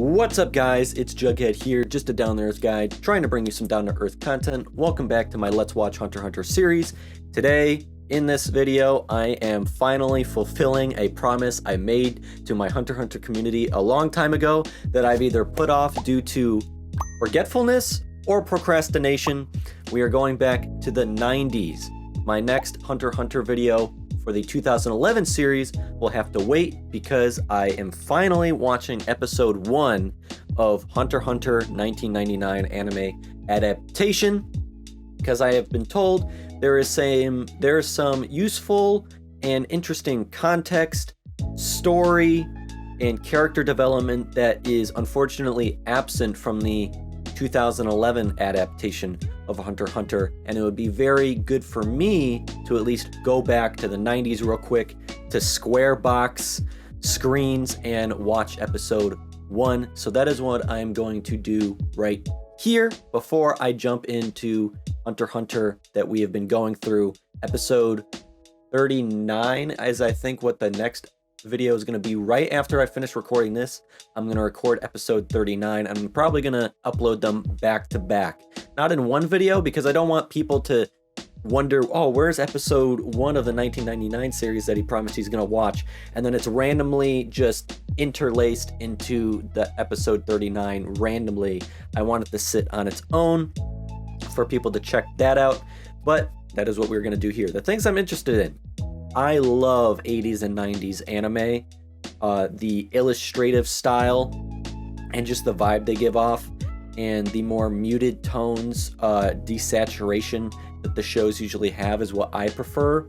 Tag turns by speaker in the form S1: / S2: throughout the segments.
S1: What's up, guys? It's Jughead here, just a down to earth guide, trying to bring you some down to earth content. Welcome back to my Let's Watch Hunter x Hunter series. Today, in this video, I am finally fulfilling a promise I made to my Hunter x Hunter community a long time ago that I've either put off due to forgetfulness or procrastination. We are going back to the 90s. My next Hunter x Hunter video for the 2011 series will have to wait because I am finally watching episode 1 of Hunter x Hunter 1999 anime adaptation, because I have been told there is some useful and interesting context, story, and character development that is unfortunately absent from the 2011 adaptation of Hunter x Hunter, and it would be very good for me to at least go back to the 90s real quick to square box screens and watch episode 1. So that is what I'm going to do right here before I jump into Hunter x Hunter that we have been going through. Episode 39 is, I think, what the next video is going to be. Right after I finish recording this, I'm going to record episode 39. I'm probably going to upload them back to back, not in one video, because I don't want people to wonder, oh, where's episode 1 of the 1999 series that he promised he's going to watch, and then it's randomly just interlaced into the episode 39 randomly. I want it to sit on its own for people to check that out, but that is what we're going to do here. The things I'm interested in: I love 80s and 90s anime, the illustrative style and just the vibe they give off, and the more muted tones, desaturation that the shows usually have is what I prefer.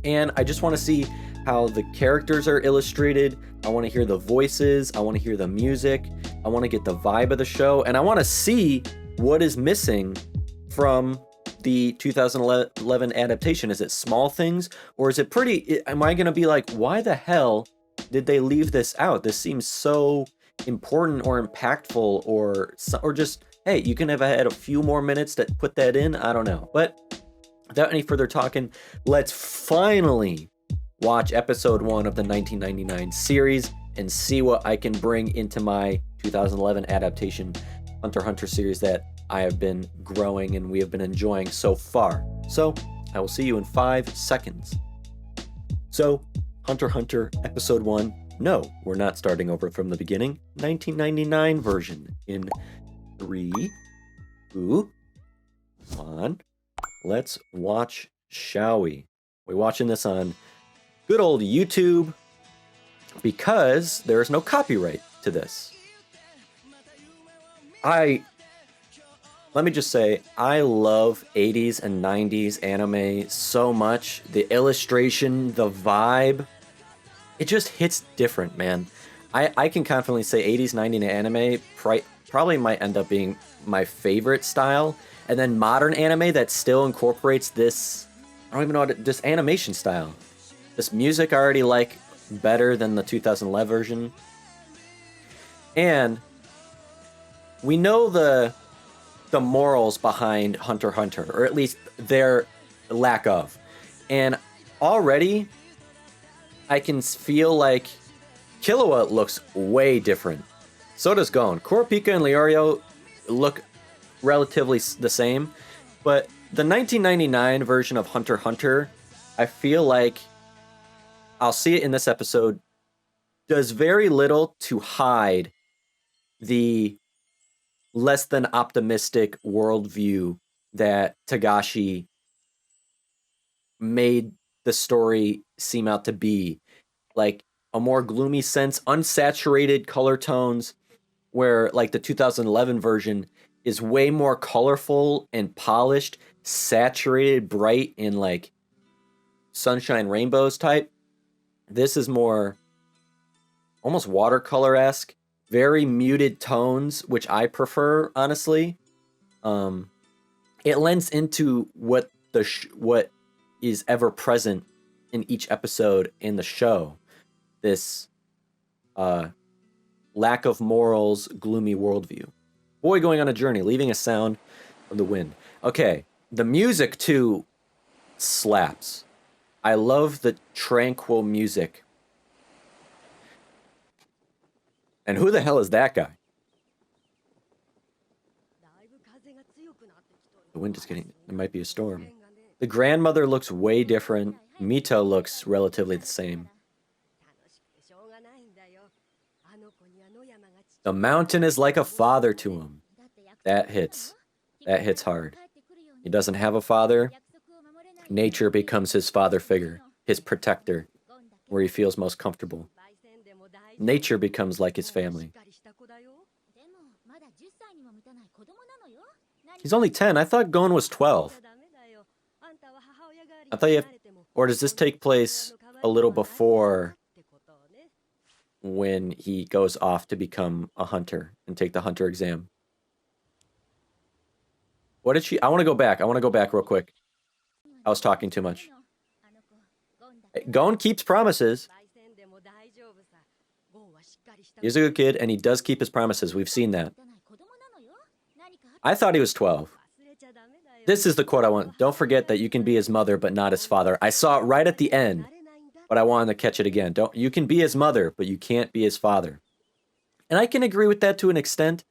S1: And I just want to see how the characters are illustrated. I want to hear the voices. I want to hear the music. I want to get the vibe of the show, and I want to see what is missing from the 2011 adaptation. Is it small things, or is it pretty? Am I going to be like, why the hell did they leave this out? This seems so important or impactful, or just, hey, you can have had a few more minutes to put that in. I don't know. But without any further talking, let's finally watch episode 1 of the 1999 series and see what I can bring into my 2011 adaptation Hunter x Hunter series that I have been growing and we have been enjoying so far. So I will see you in 5 seconds. So Hunter x Hunter episode 1. No, we're not starting over from the beginning. 1999 version in 3, 2, 1. Let's watch, shall we? We're watching this on good old YouTube because there is no copyright to this. Let me just say, I love 80s and 90s anime so much. The illustration, the vibe, it just hits different, man. I can confidently say 80s, 90s anime probably might end up being my favorite style. And then modern anime that still incorporates this, I don't even know this animation style. This music I already like better than the 2011 version. And we know the morals behind Hunter x Hunter, or at least their lack of. And already I can feel like Killua looks way different. So does Gon. Kurapika and Leorio look relatively the same, but the 1999 version of Hunter x Hunter, I feel like, I'll see it in this episode, does very little to hide the less than optimistic worldview that Tagashi made the story seem out to be. Like a more gloomy sense, unsaturated color tones, where like the 2011 version is way more colorful and polished, saturated, bright, and like sunshine rainbows type. This is more almost watercolor-esque. Very muted tones, which I prefer, honestly. It lends into what what is ever present in each episode in the show. This lack of morals, gloomy worldview. Boy going on a journey, leaving a sound of the wind. Okay, the music too slaps. I love the tranquil music And who the hell is that guy? The wind is getting... There might be a storm. The grandmother looks way different. Mito looks relatively the same. The mountain is like a father to him. That hits. That hits hard. He doesn't have a father. Nature becomes his father figure, his protector, where he feels most comfortable. Nature becomes like his family. He's only 10. I thought Gon was 12. I thought you have... Or does this take place a little before when he goes off to become a hunter and take the hunter exam? What did she... I want to go back. I want to go back real quick. I was talking too much. Gon keeps promises. He's a good kid, and he does keep his promises. We've seen that. I thought he was 12. This is the quote I want. Don't forget that you can be his mother, but not his father. I saw it right at the end, but I wanted to catch it again. You can be his mother, but you can't be his father. And I can agree with that to an extent.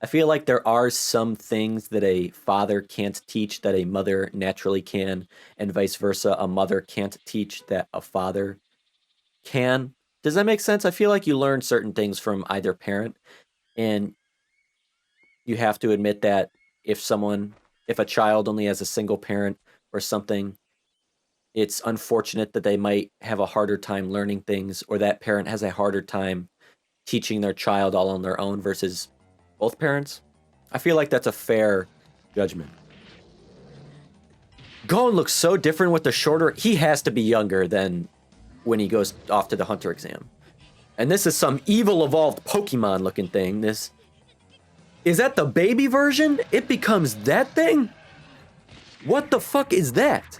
S1: I feel like there are some things that a father can't teach that a mother naturally can, and vice versa. A mother can't teach that a father can. Does that make sense? I feel like you learn certain things from either parent, and you have to admit that if a child only has a single parent or something, it's unfortunate that they might have a harder time learning things, or that parent has a harder time teaching their child all on their own versus both parents. I feel like that's a fair judgment. Gon looks so different with the shorter... He has to be younger than when he goes off to the hunter exam. And this is some evil evolved Pokemon looking thing. This... Is that the baby version? It becomes that thing? What the fuck is that?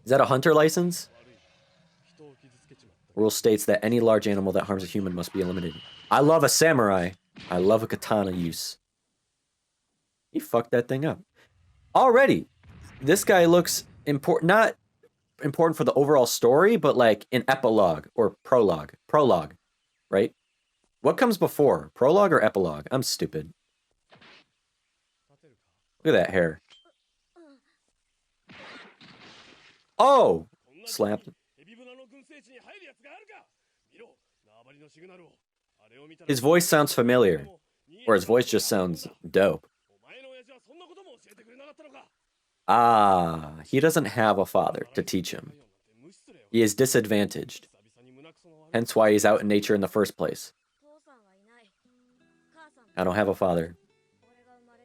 S1: Is that a hunter license? Rule states that any large animal that harms a human must be eliminated. I love a samurai. I love a katana use. He fucked that thing up. Already, this guy looks important, not important for the overall story, but like an epilogue or prologue. Prologue, right? What comes before? Prologue or epilogue? I'm stupid. Look at that hair. Oh! Slapped him. His voice sounds familiar. Or his voice just sounds dope. Ah, he doesn't have a father to teach him. He is disadvantaged. Hence why he's out in nature in the first place. I don't have a father.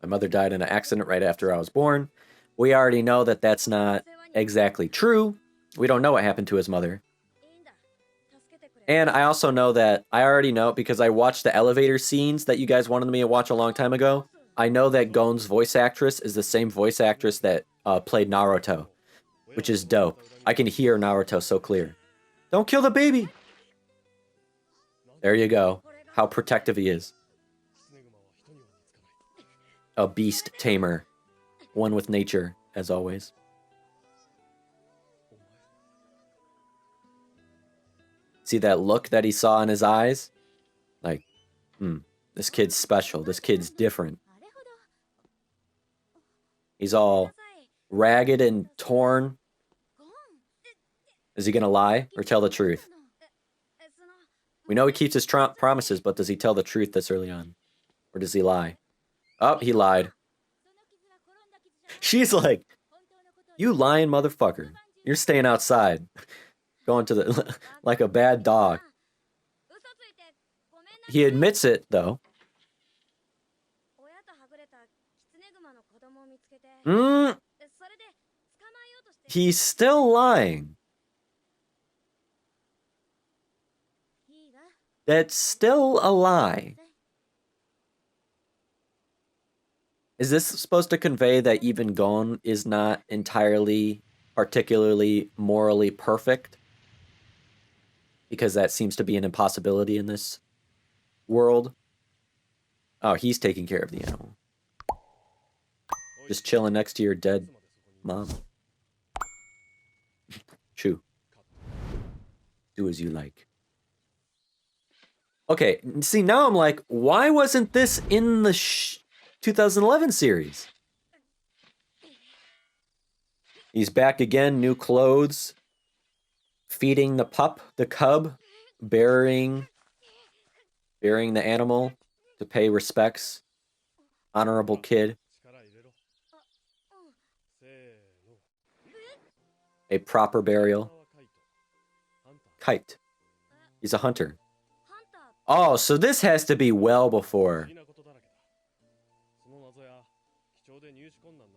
S1: My mother died in an accident right after I was born. We already know that that's not exactly true. We don't know what happened to his mother. And I also know that, I already know because I watched the elevator scenes that you guys wanted me to watch a long time ago. I know that Gon's voice actress is the same voice actress that played Naruto, which is dope. I can hear Naruto so clear. Don't kill the baby! There you go. How protective he is. A beast tamer. One with nature, as always. See that look that he saw in his eyes? Like, this kid's special. This kid's different. He's all ragged and torn. Is he gonna lie or tell the truth? We know he keeps his promises, but does he tell the truth this early on? Or does he lie? Oh, he lied. She's like, you lying motherfucker. You're staying outside. Going to the... like a bad dog. He admits it, though. He's still lying. That's still a lie. Is this supposed to convey that even Gon is not entirely, particularly morally perfect? Because that seems to be an impossibility in this world. Oh, he's taking care of the animal. Just chilling next to your dead mom. Chew. Do as you like. Okay, see, now I'm like, why wasn't this in the 2011 series? He's back again, new clothes, feeding the cub, burying the animal to pay respects. Honorable kid. A proper burial. Kite. He's a hunter. Oh, so this has to be well before.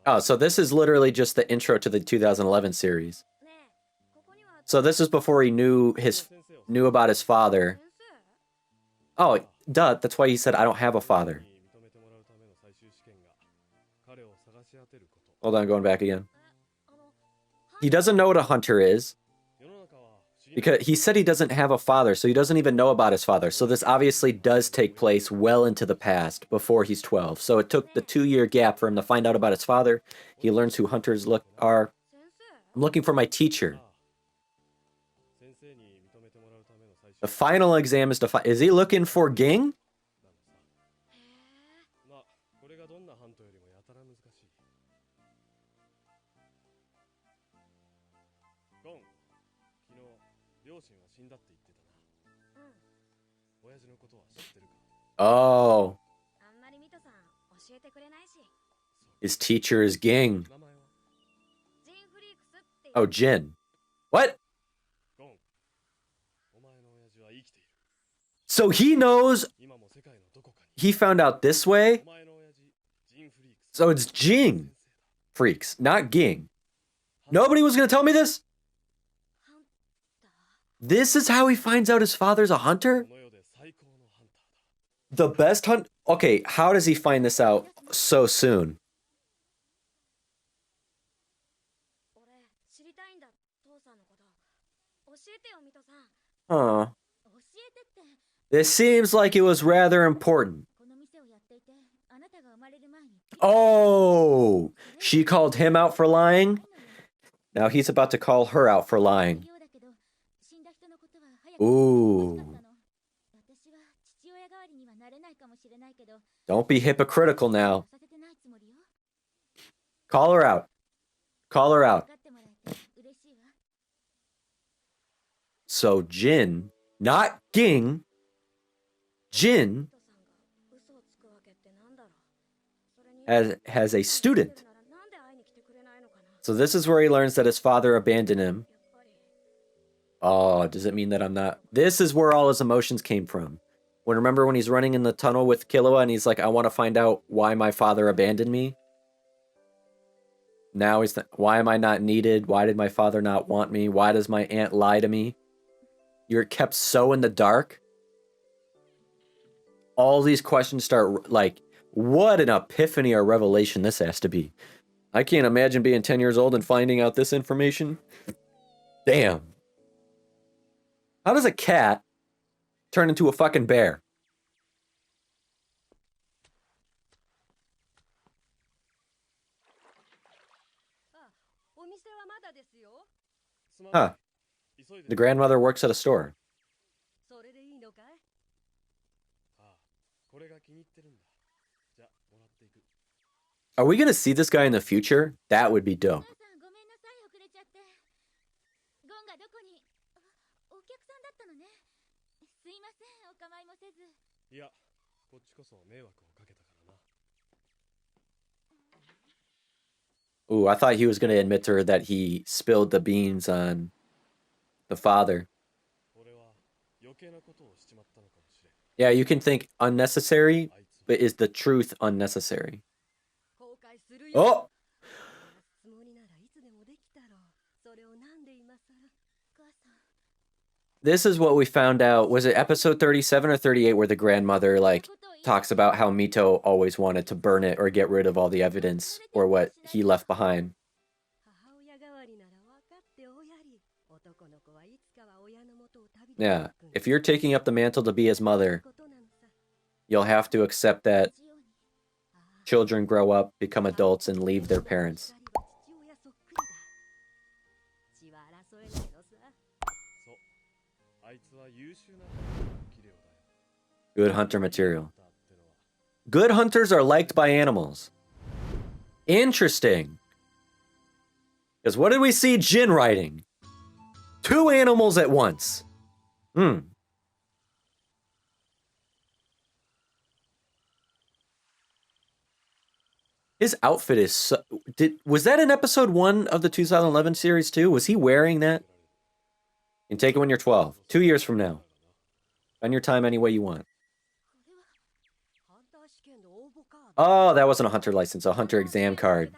S1: Oh, so this is literally just the intro to the 2011 series. So this is before he knew about his father. Oh, duh, that's why he said, I don't have a father. Hold on, going back again. He doesn't know what a hunter is. Because he said he doesn't have a father, so he doesn't even know about his father. So this obviously does take place well into the past, before he's 12. So it took the 2-year gap for him to find out about his father. He learns who hunters are. I'm looking for my teacher. The final exam is to is he looking for Ging? Oh. His teacher is Ging. Oh, Jin. What? So he knows. He found out this way. So it's Jing freaks, not Ging. Nobody was going to tell me this? This is how he finds out his father's a hunter? The best hunt? Okay, how does he find this out so soon? Huh. This seems like it was rather important. Oh, she called him out for lying? Now he's about to call her out for lying. Ooh. Don't be hypocritical now. Call her out. Call her out. So Jin, not Ging, Jin has a student. So this is where he learns that his father abandoned him. Oh, does it mean that I'm not? This is where all his emotions came from. Remember when he's running in the tunnel with Killua and he's like, I want to find out why my father abandoned me? Now he's why am I not needed? Why did my father not want me? Why does my aunt lie to me? You're kept so in the dark. All these questions start like, what an epiphany or revelation this has to be. I can't imagine being 10 years old and finding out this information. Damn. How does a cat turn into a fucking bear? Huh. The grandmother works at a store. Are we gonna see this guy in the future? That would be dope. Ooh, I thought he was gonna admit to her that he spilled the beans on the father. Yeah, you can think unnecessary, but is the truth unnecessary? Oh! This is what we found out. Was it episode 37 or 38 where the grandmother, like, talks about how Mito always wanted to burn it or get rid of all the evidence or what he left behind? Yeah, if you're taking up the mantle to be his mother, you'll have to accept that children grow up, become adults, and leave their parents. Good hunter material. Good hunters are liked by animals. Interesting. Because what did we see Jin writing? 2 animals at once. His outfit is so... Was that in episode 1 of the 2011 series too? Was he wearing that? You can take it when you're 12. 2 years from now. Spend your time any way you want. Oh, that wasn't a hunter license, a hunter exam card.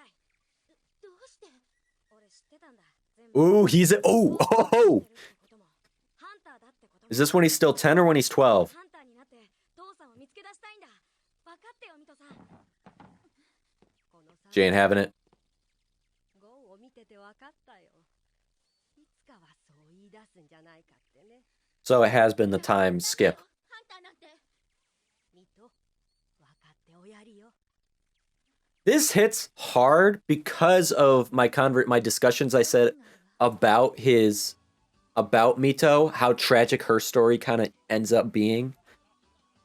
S1: Ooh, he's a... Oh! Is this when he's still 10 or when he's 12? She ain't having it. So it has been the time skip. This hits hard because of my discussions I said about Mito, how tragic her story kind of ends up being.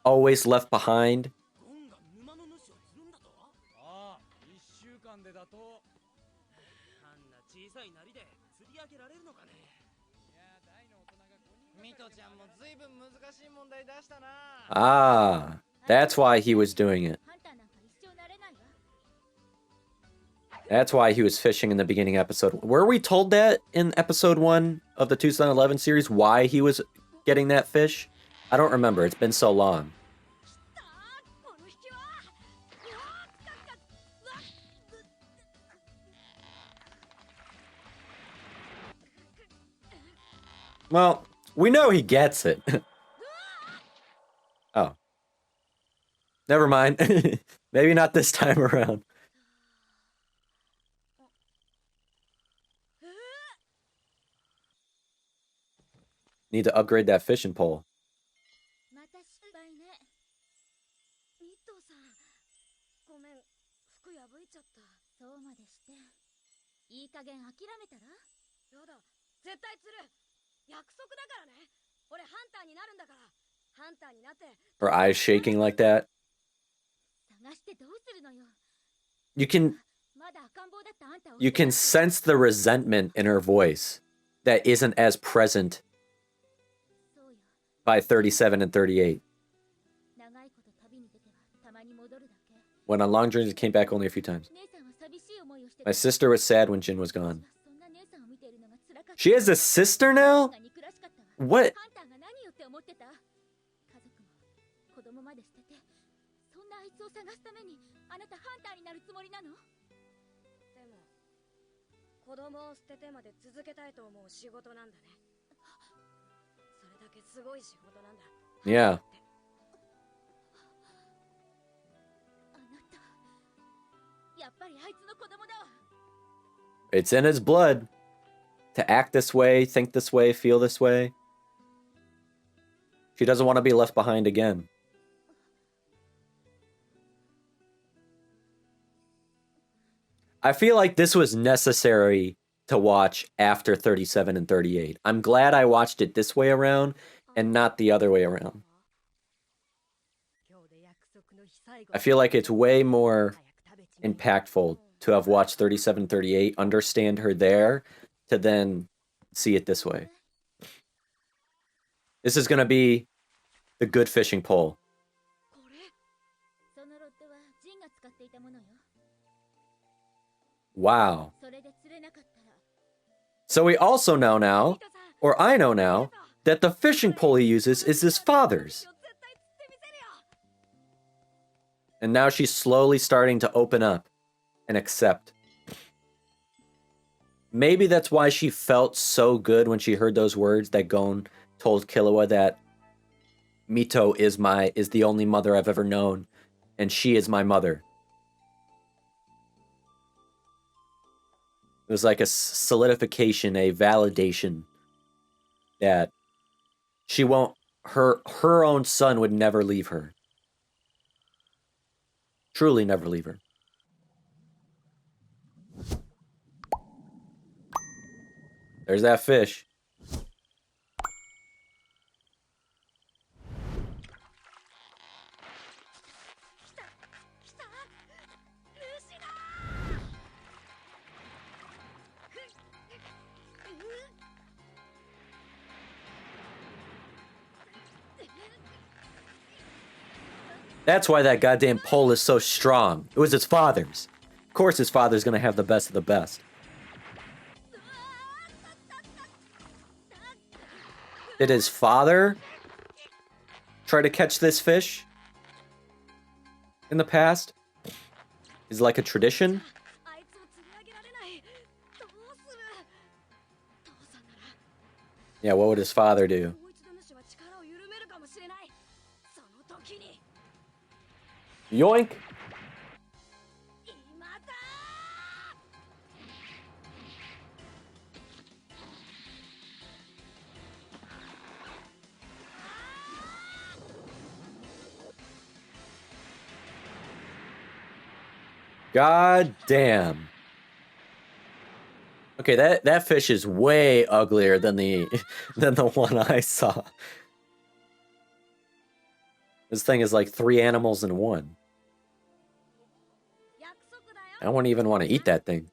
S1: Always left behind. Ah, that's why he was doing it. That's why he was fishing in the beginning episode. Were we told that in episode 1 of the 2011 series, why he was getting that fish? I don't remember. It's been so long. Well, we know he gets it. Oh. Never mind. Maybe not this time around. Need to upgrade that fishing pole. Her eyes shaking like that. You can sense the resentment in her voice that isn't as present by 37 and 38. Went on long journeys and came back only a few times. My sister was sad when Jin was gone. She has a sister now? What? Yeah. It's in his blood to act this way, think this way, feel this way. She doesn't want to be left behind again. I feel like this was necessary to watch after 37 and 38. I'm glad I watched it this way around and not the other way around. I feel like it's way more impactful to have watched 37 and 38, understand her there, to then see it this way. This is going to be the good fishing pole. Wow. So we also know now, or I know now, that the fishing pole he uses is his father's. And now she's slowly starting to open up and accept. Maybe that's why she felt so good when she heard those words that Gon told Killua, that Mito is the only mother I've ever known, and she is my mother. It was like a solidification, a validation that she won't, her own son would never leave her. Truly never leave her. There's that fish. That's why that goddamn pole is so strong. It was his father's. Of course his father's gonna have the best of the best. Did his father try to catch this fish in the past? Is it like a tradition? Yeah, what would his father do? Yoink! God damn. Okay, that fish is way uglier than the than the one I saw. This thing is like 3 animals in one. I wouldn't even want to eat that thing.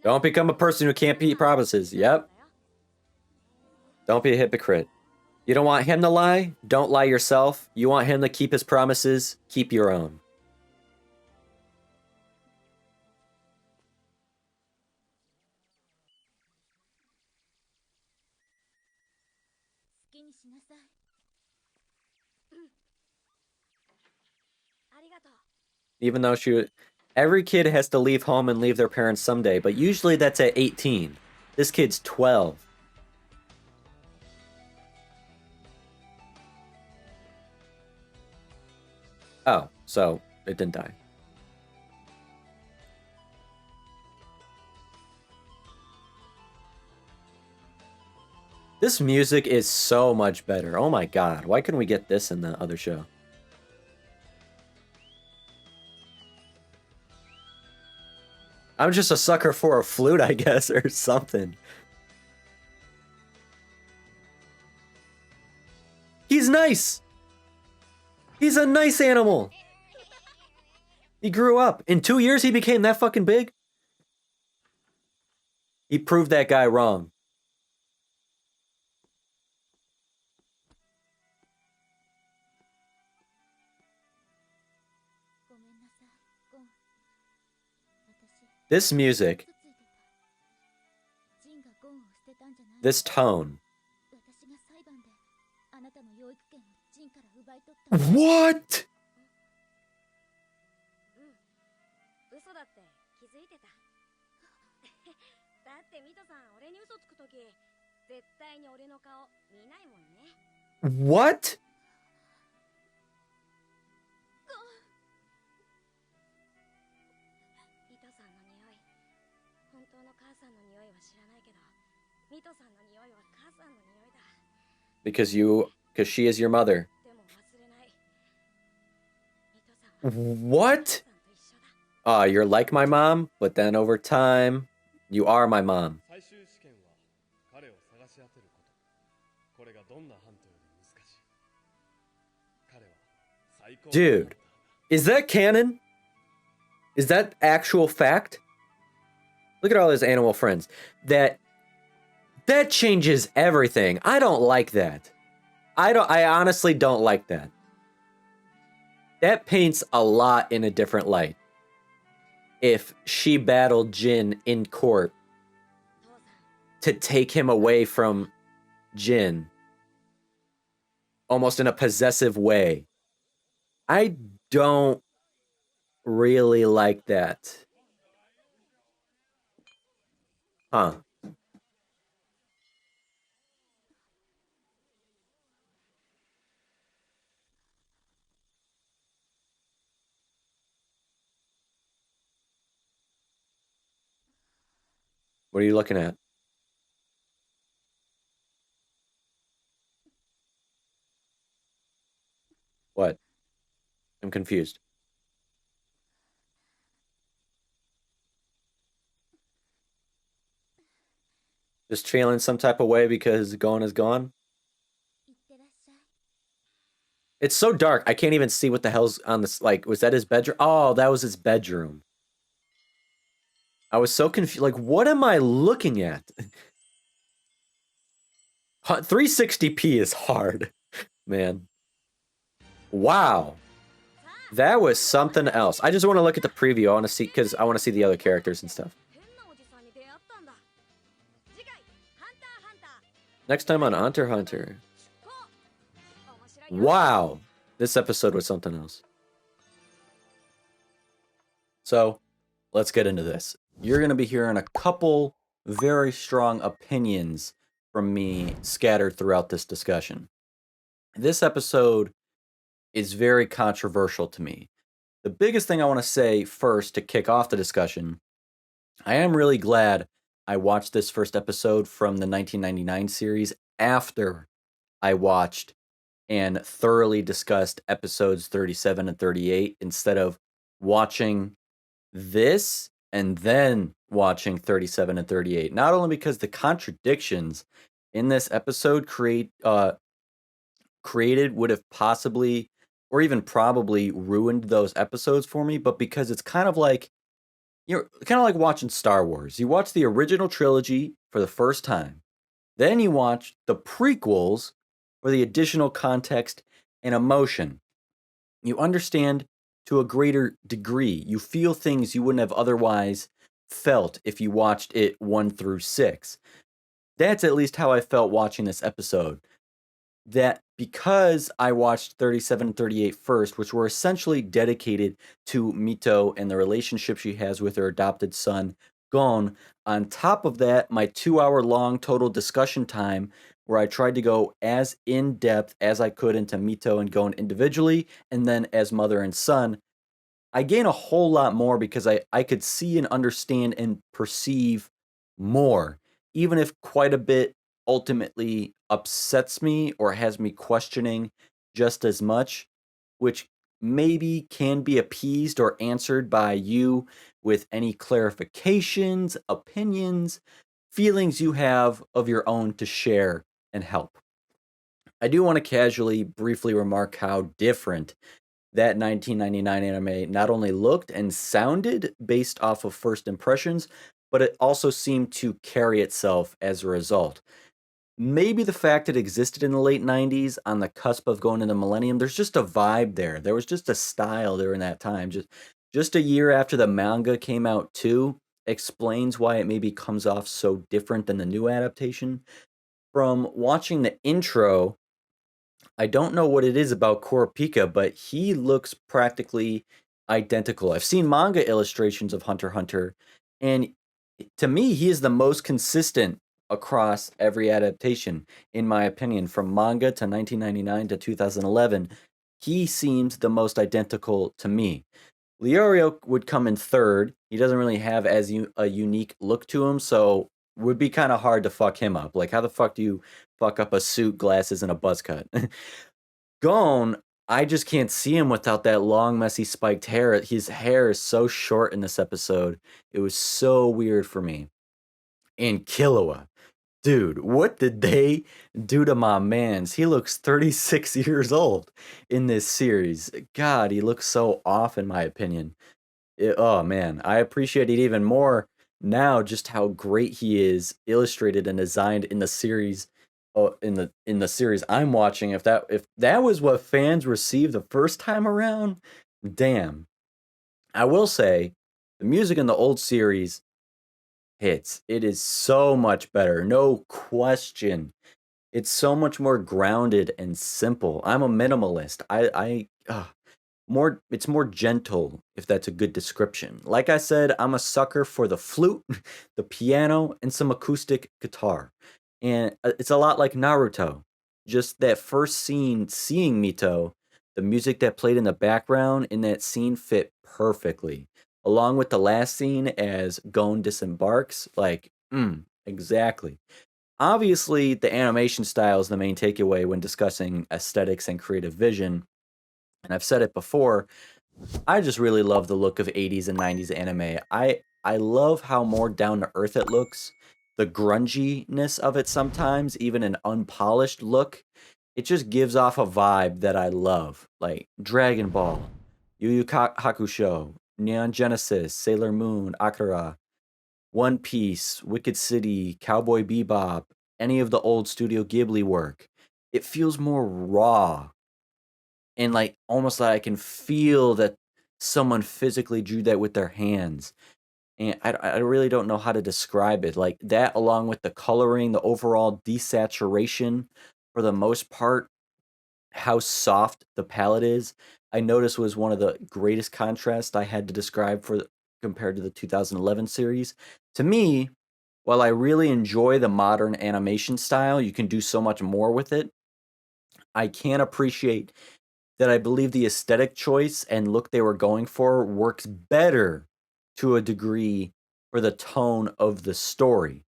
S1: Don't become a person who can't keep promises. Yep. Don't be a hypocrite. You don't want him to lie? Don't lie yourself. You want him to keep his promises? Keep your own. Even though every kid has to leave home and leave their parents someday, but usually that's at 18. This kid's 12. Oh, so it didn't die. This music is so much better. Oh my god, why couldn't we get this in the other show? I'm just a sucker for a flute, I guess, or something. He's nice! He's a nice animal! He grew up. In 2 years, he became that fucking big? He proved that guy wrong. This music, this tone. What? What? Because she is your mother. What? You're like my mom, but then over time, you are my mom. Dude, is that canon? Is that actual fact? Look at all his animal friends. That changes everything. I don't like that. I honestly don't like that. That paints a lot in a different light. If she battled Jin in court to take him away from Jin, almost in a possessive way. I don't really like that. Huh. What are you looking at? What? I'm confused. Just feeling some type of way because Gon is gone? It's so dark, I can't even see what the hell's on this. Like, was that his bedroom? Oh, that was his bedroom. I was so confused. Like, what am I looking at? 360p is hard, man. Wow. That was something else. I just want to look at the preview. I want to see, because I want to see the other characters and stuff. Next time on Hunter x Hunter. Wow. This episode was something else. So, let's get into this. You're going to be hearing a couple very strong opinions from me scattered throughout this discussion. This episode is very controversial to me. The biggest thing I want to say first to kick off the discussion, I am really glad I watched this first episode from the 1999 series after I watched and thoroughly discussed episodes 37 and 38 instead of watching this and then watching 37 and 38. Not only because the contradictions in this episode created would have possibly or even probably ruined those episodes for me, but because it's kind of like watching Star Wars. You watch the original trilogy for the first time, then you watch the prequels for the additional context and emotion. You understand to a greater degree. You feel things you wouldn't have otherwise felt if you watched it 1 through 6. That's at least how I felt watching this episode. That because I watched 37 and 38 first, which were essentially dedicated to Mito and the relationship she has with her adopted son, Gon, on top of that, my 2-hour-long total discussion time where I tried to go as in-depth as I could into Mito and Gon individually, and then as mother and son, I gain a whole lot more because I could see and understand and perceive more, even if quite a bit ultimately upsets me or has me questioning just as much, which maybe can be appeased or answered by you with any clarifications, opinions, feelings you have of your own to share and help. I do want to casually, briefly remark how different that 1999 anime not only looked and sounded based off of first impressions, but it also seemed to carry itself as a result. Maybe the fact it existed in the late 90s on the cusp of going into millennium, there's just a vibe there. There was just a style during that time. Just a year after the manga came out too, explains why it maybe comes off so different than the new adaptation. From watching the intro, I don't know what it is about Kurapika, but he looks practically identical. I've seen manga illustrations of Hunter x Hunter, and to me, he is the most consistent across every adaptation, in my opinion. From manga to 1999 to 2011, he seems the most identical to me. Leorio would come in third. He doesn't really have a unique look to him, so would be kind of hard to fuck him up. Like, how the fuck do you fuck up a suit, glasses, and a buzz cut? Gon, I just can't see him without that long, messy, spiked hair. His hair is so short in this episode. It was so weird for me. And Killua. Dude, what did they do to my mans? He looks 36 years old in this series. God, he looks so off in my opinion. Oh man, I appreciate it even more now just how great he is illustrated and designed in the series in the series I'm watching. If that was what fans received the first time around, damn. I will say the music in the old series hits. It is so much better, no question. It's so much more grounded and simple. I'm a minimalist. It's more gentle, if that's a good description. Like I said, I'm a sucker for the flute, the piano, and some acoustic guitar. And it's a lot like Naruto. Just that first scene, seeing Mito, the music that played in the background in that scene fit perfectly. Along with the last scene as Gon disembarks, exactly. Obviously, the animation style is the main takeaway when discussing aesthetics and creative vision. And I've said it before, I just really love the look of 80s and 90s anime. I love how more down to earth it looks, the grunginess of it sometimes, even an unpolished look. It just gives off a vibe that I love, like Dragon Ball, Yu Yu Hakusho, Neon Genesis, Sailor Moon, Akira, One Piece, Wicked City, Cowboy Bebop, any of the old Studio Ghibli work. It feels more raw and like almost like I can feel that someone physically drew that with their hands. And I really don't know how to describe it. Like that, along with the coloring, the overall desaturation, for the most part, how soft the palette is, I noticed was one of the greatest contrasts I had to describe compared to the 2011 series. To me, while I really enjoy the modern animation style, you can do so much more with it. I can appreciate that I believe the aesthetic choice and look they were going for works better to a degree for the tone of the story.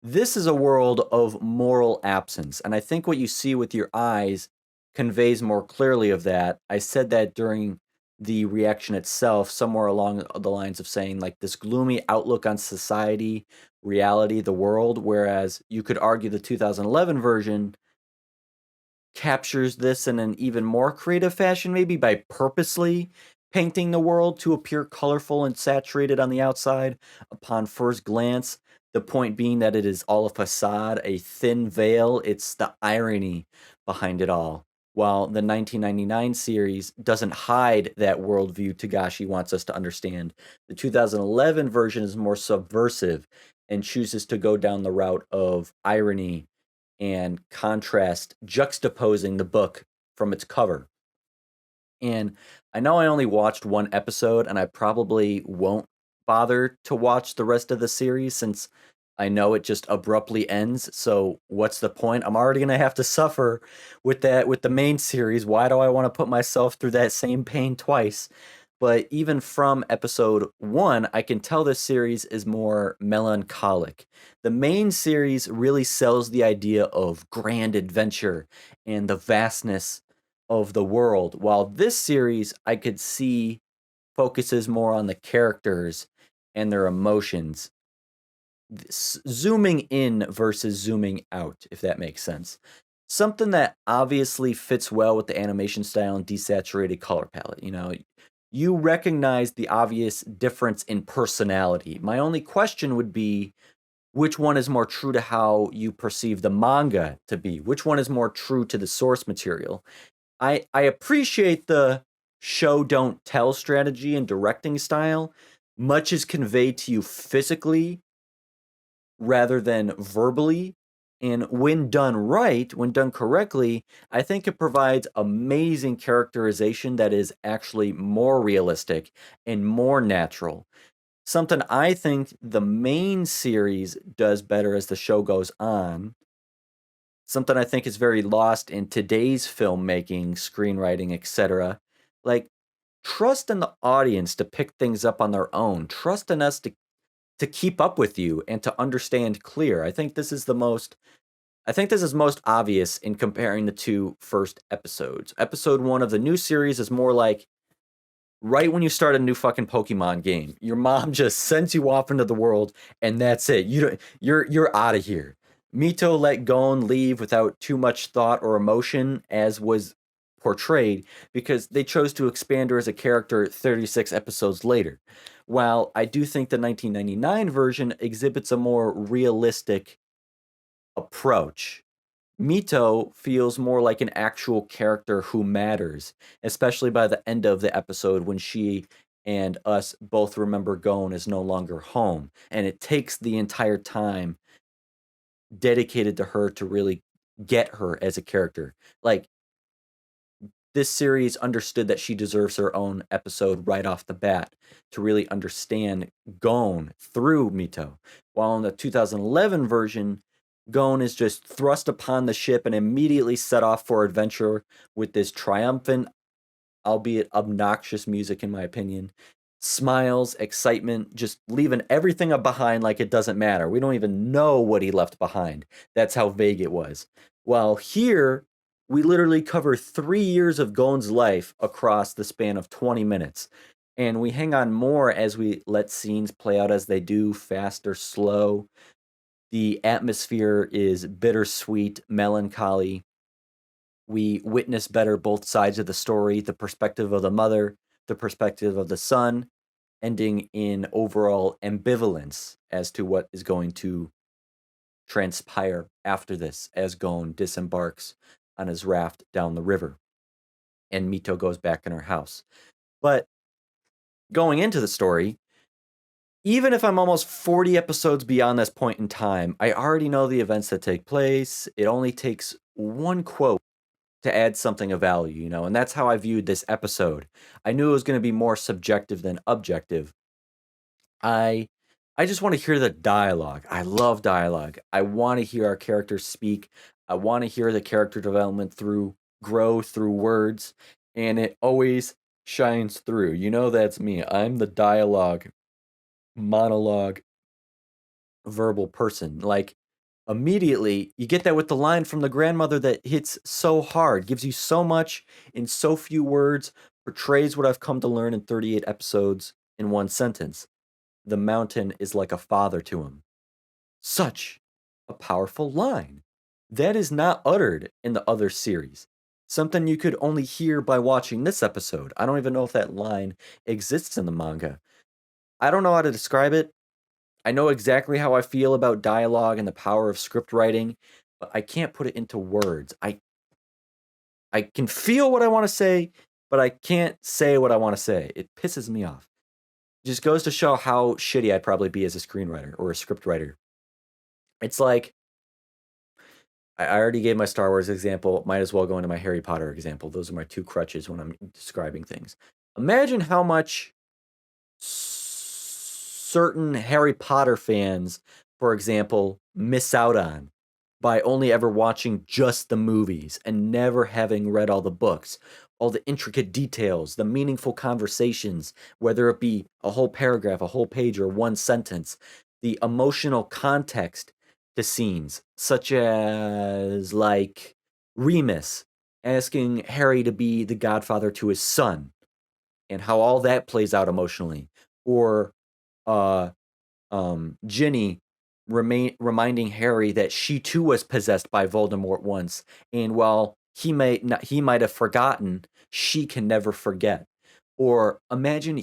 S1: This is a world of moral absence, and I think what you see with your eyes conveys more clearly of that. I said that during the reaction itself, somewhere along the lines of saying, like, this gloomy outlook on society, reality, the world, whereas you could argue the 2011 version captures this in an even more creative fashion, maybe by purposely painting the world to appear colorful and saturated on the outside upon first glance. The point being that it is all a facade, a thin veil. It's the irony behind it all. While the 1999 series doesn't hide that worldview Tagashi wants us to understand, the 2011 version is more subversive and chooses to go down the route of irony and contrast, juxtaposing the book from its cover. And I know I only watched one episode, and I probably won't bother to watch the rest of the series since I know it just abruptly ends. So what's the point? I'm already gonna have to suffer with that with the main series. Why do I want to put myself through that same pain twice? But even from episode one, I can tell this series is more melancholic. The main series really sells the idea of grand adventure and the vastness of the world, while this series I could see focuses more on the characters and their emotions, zooming in versus zooming out, if that makes sense. Something that obviously fits well with the animation style and desaturated color palette. You know, you recognize the obvious difference in personality. My only question would be, which one is more true to how you perceive the manga to be? Which one is more true to the source material? I appreciate the show don't tell strategy and directing style. Much is conveyed to you physically rather than verbally. And when done right, when done correctly, I think it provides amazing characterization that is actually more realistic and more natural. Something I think the main series does better as the show goes on. Something I think is very lost in today's filmmaking, screenwriting, etc. Like, trust in the audience to pick things up on their own. Trust in us to keep up with you and to understand clear. I think this is most obvious in comparing the two first episodes. Episode 1 of the new series is more like right when you start a new fucking Pokemon game. Your mom just sends you off into the world and that's it. You're out of here. Mito let Gon leave without too much thought or emotion, as was portrayed, because they chose to expand her as a character 36 episodes later. While I do think the 1999 version exhibits a more realistic approach, Mito feels more like an actual character who matters, especially by the end of the episode when she and us both remember Gon is no longer home. And it takes the entire time dedicated to her to really get her as a character. Like, this series understood that she deserves her own episode right off the bat to really understand Gon through Mito. While in the 2011 version, Gon is just thrust upon the ship and immediately set off for adventure with this triumphant, albeit obnoxious music, in my opinion. Smiles, excitement, just leaving everything up behind like it doesn't matter. We don't even know what he left behind. That's how vague it was. While here, we literally cover 3 years of Gon's life across the span of 20 minutes. And we hang on more as we let scenes play out as they do, fast or slow. The atmosphere is bittersweet, melancholy. We witness better both sides of the story, the perspective of the mother, the perspective of the son, ending in overall ambivalence as to what is going to transpire after this as Gon disembarks on his raft down the river and Mito goes back in her house. But going into the story, even if I'm almost 40 episodes beyond this point in time, I already know the events that take place. It only takes one quote to add something of value, you know, and that's how I viewed this episode. I knew it was going to be more subjective than objective. I just want to hear the dialogue. I love dialogue. I want to hear our characters speak. I want to hear the character development grow through words, and it always shines through. You know that's me. I'm the dialogue, monologue, verbal person. Like immediately you get that with the line from the grandmother that hits so hard, gives you so much in so few words, portrays what I've come to learn in 38 episodes in one sentence. The mountain is like a father to him. Such a powerful line. That is not uttered in the other series. Something you could only hear by watching this episode. I don't even know if that line exists in the manga. I don't know how to describe it. I know exactly how I feel about dialogue and the power of script writing, but I can't put it into words. I can feel what I want to say, but I can't say what I want to say. It pisses me off. It just goes to show how shitty I'd probably be as a screenwriter or a script writer. It's like, I already gave my Star Wars example, might as well go into my Harry Potter example. Those are my two crutches when I'm describing things. Imagine how much certain Harry Potter fans, for example, miss out on by only ever watching just the movies and never having read all the books, all the intricate details, the meaningful conversations, whether it be a whole paragraph, a whole page, or one sentence, the emotional context to scenes, such as like Remus asking Harry to be the godfather to his son and how all that plays out emotionally, or uh Ginny reminding Harry that she too was possessed by Voldemort once, and while he might have forgotten, she can never forget. Or imagine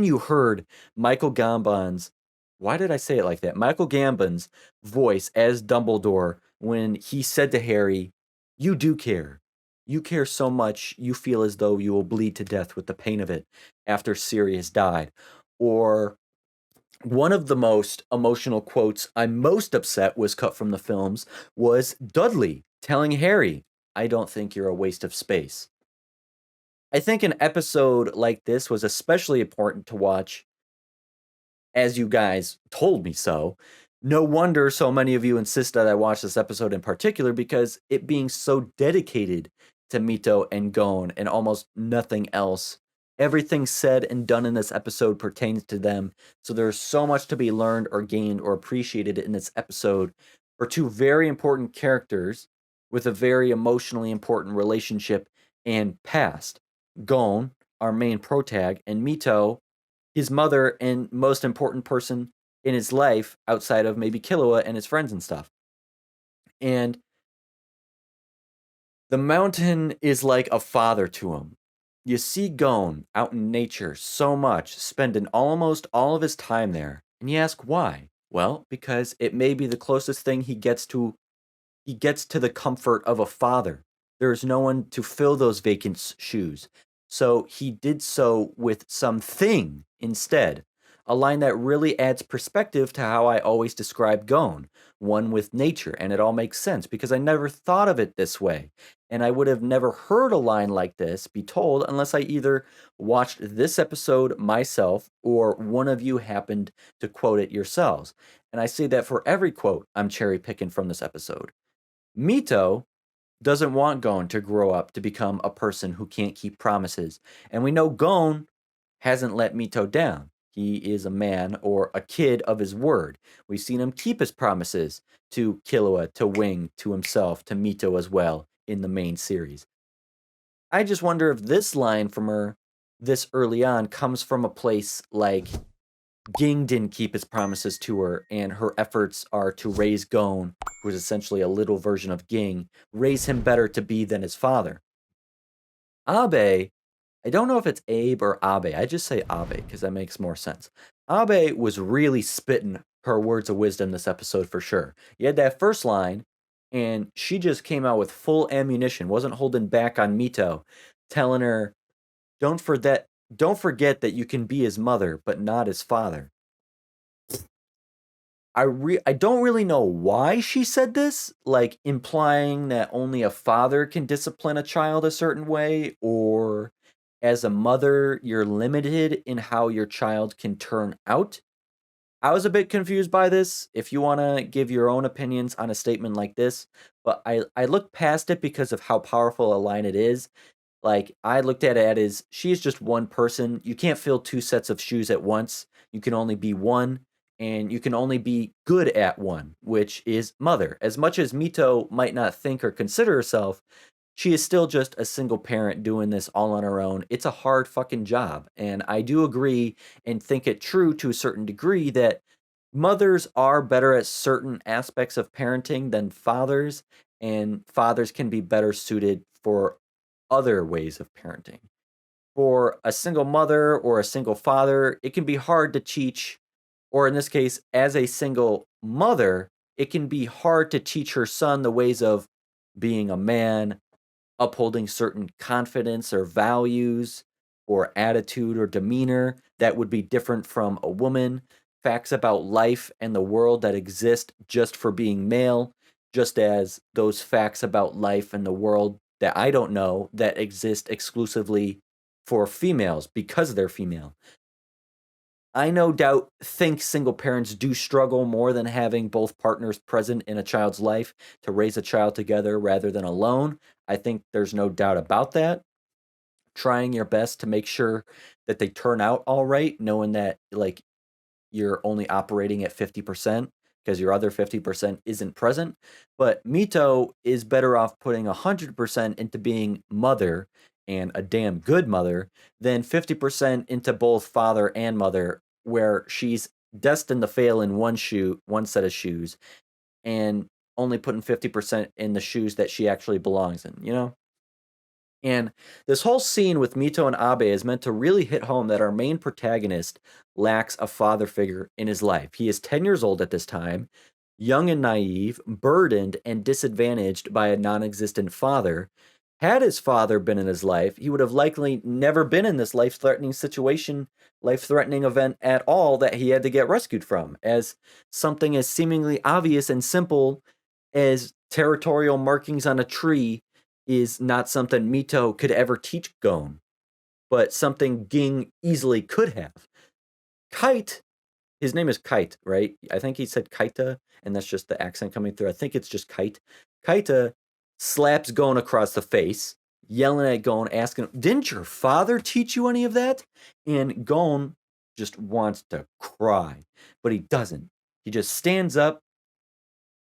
S1: you heard Michael Gambon's, why did I say it like that? Michael Gambon's voice as Dumbledore when he said to Harry, "You do care. You care so much you feel as though you will bleed to death with the pain of it after Sirius died." Or one of the most emotional quotes I'm most upset was cut from the films was Dudley telling Harry, "I don't think you're a waste of space." I think an episode like this was especially important to watch as you guys told me so. No wonder so many of you insist that I watch this episode in particular, because it being so dedicated to Mito and Gon and almost nothing else. Everything said and done in this episode pertains to them, so there's so much to be learned or gained or appreciated in this episode for two very important characters with a very emotionally important relationship and past. Gon, our main protag, and Mito, his mother and most important person in his life outside of maybe Killua and his friends and stuff. And the mountain is like a father to him. You see Gon out in nature so much, spending almost all of his time there, and you ask why? Well, because it may be the closest thing he gets to the comfort of a father. There is no one to fill those vacant shoes. So he did so with something instead. A line that really adds perspective to how I always describe Gon, one with nature, and it all makes sense because I never thought of it this way. And I would have never heard a line like this be told unless I either watched this episode myself or one of you happened to quote it yourselves. And I say that for every quote I'm cherry picking from this episode. Mito doesn't want Gon to grow up to become a person who can't keep promises. And we know Gon hasn't let Mito down. He is a man or a kid of his word. We've seen him keep his promises to Killua, to Wing, to himself, to Mito as well in the main series. I just wonder if this line from her this early on comes from a place like Ging didn't keep his promises to her, and her efforts are to raise Gon, who is essentially a little version of Ging, raise him better to be than his father. Abe, I don't know if it's Abe or Abe. I just say Abe because that makes more sense. Abe was really spitting her words of wisdom this episode for sure. You had that first line, and she just came out with full ammunition, wasn't holding back on Mito, telling her, "Don't forget, don't forget that you can be his mother, but not his father." I don't really know why she said this, like implying that only a father can discipline a child a certain way, or as a mother, you're limited in how your child can turn out. I was a bit confused by this. If you want to give your own opinions on a statement like this, but I looked past it because of how powerful a line it is. Like, I looked at it as she's just one person. You can't fill two sets of shoes at once. You can only be one, and you can only be good at one, which is mother. As much as Mito might not think or consider herself, she is still just a single parent doing this all on her own. It's a hard fucking job. And I do agree and think it true to a certain degree that mothers are better at certain aspects of parenting than fathers, and fathers can be better suited for other ways of parenting. For a single mother or a single father, it can be hard to teach, or in this case, as a single mother, it can be hard to teach her son the ways of being a man, upholding certain confidence or values or attitude or demeanor that would be different from a woman, facts about life and the world that exist just for being male, just as those facts about life and the world that I don't know that exist exclusively for females because they're female. I no doubt think single parents do struggle more than having both partners present in a child's life to raise a child together rather than alone. I think there's no doubt about that. Trying your best to make sure that they turn out all right, knowing that like you're only operating at 50% because your other 50% isn't present. But Mito is better off putting 100% into being mother and a damn good mother than 50% into both father and mother, where she's destined to fail in one set of shoes, and only putting 50% in the shoes that she actually belongs in, you know? And this whole scene with Mito and Abe is meant to really hit home that our main protagonist lacks a father figure in his life. He is 10 years old at this time, young and naive, burdened and disadvantaged by a non existent father. Had his father been in his life, he would have likely never been in this life threatening situation, life threatening event at all that he had to get rescued from, as something as seemingly obvious and simple as territorial markings on a tree is not something Mito could ever teach Gon, but something Ging easily could have. Kite, his name is Kite, right? I think he said Kaita, and that's just the accent coming through. I think it's just Kite. Kaita slaps Gon across the face, yelling at Gon, asking, "Didn't your father teach you any of that?" And Gon just wants to cry, but he doesn't. He just stands up,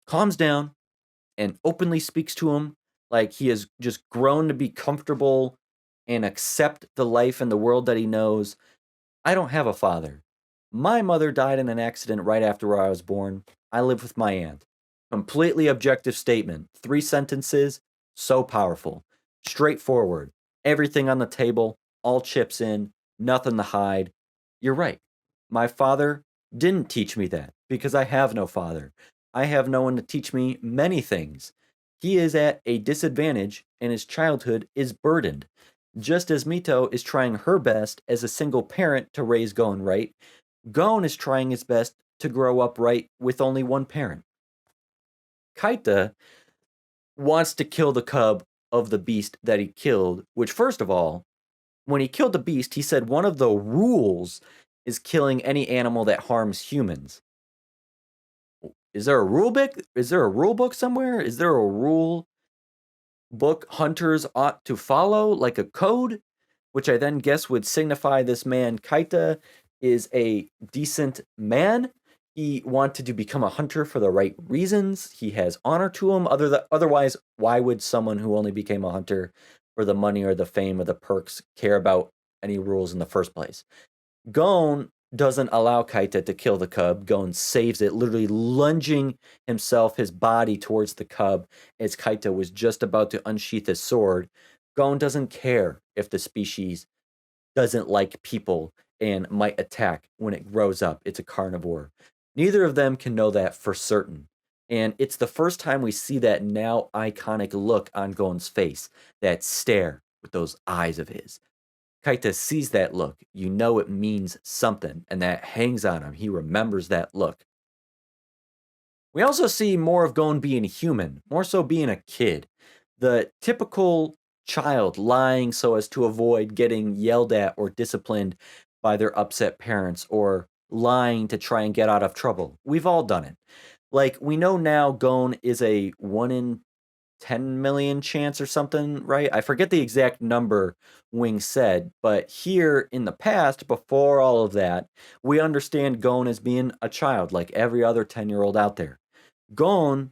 S1: calms down, and openly speaks to him like he has just grown to be comfortable and accept the life and the world that he knows. I don't have a father. My mother died in an accident right after I was born. I live with my aunt. Completely objective statement. 3 sentences, so powerful. Straightforward. Everything on the table, all chips in, nothing to hide. You're right. My father didn't teach me that because I have no father. I have no one to teach me many things. He is at a disadvantage and his childhood is burdened. Just as Mito is trying her best as a single parent to raise Gon right, Gon is trying his best to grow up right with only one parent. Kaita wants to kill the cub of the beast that he killed, which, first of all, when he killed the beast, he said one of the rules is killing any animal that harms humans. Is there a rule book? Is there a rule book somewhere? Is there a rule book hunters ought to follow, like a code? Which I then guess would signify this man, Kaita, is a decent man. He wanted to become a hunter for the right reasons. He has honor to him. Otherwise, why would someone who only became a hunter for the money or the fame or the perks care about any rules in the first place? Gon doesn't allow Kaita to kill the cub. Gon saves it, literally lunging himself, his body towards the cub as Kaita was just about to unsheath his sword. Gon doesn't care if the species doesn't like people and might attack when it grows up. It's a carnivore. Neither of them can know that for certain. And it's the first time we see that now iconic look on Gon's face, that stare with those eyes of his. Kaita sees that look. You know it means something, and that hangs on him. He remembers that look. We also see more of Gon being human, more so being a kid. The typical child lying so as to avoid getting yelled at or disciplined by their upset parents, or lying to try and get out of trouble. We've all done it. Like, we know now Gon is a 1 in 10 million chance or something, right? I forget the exact number Wing said, but here in the past, before all of that, we understand Gon as being a child like every other 10-year-old out there. Gon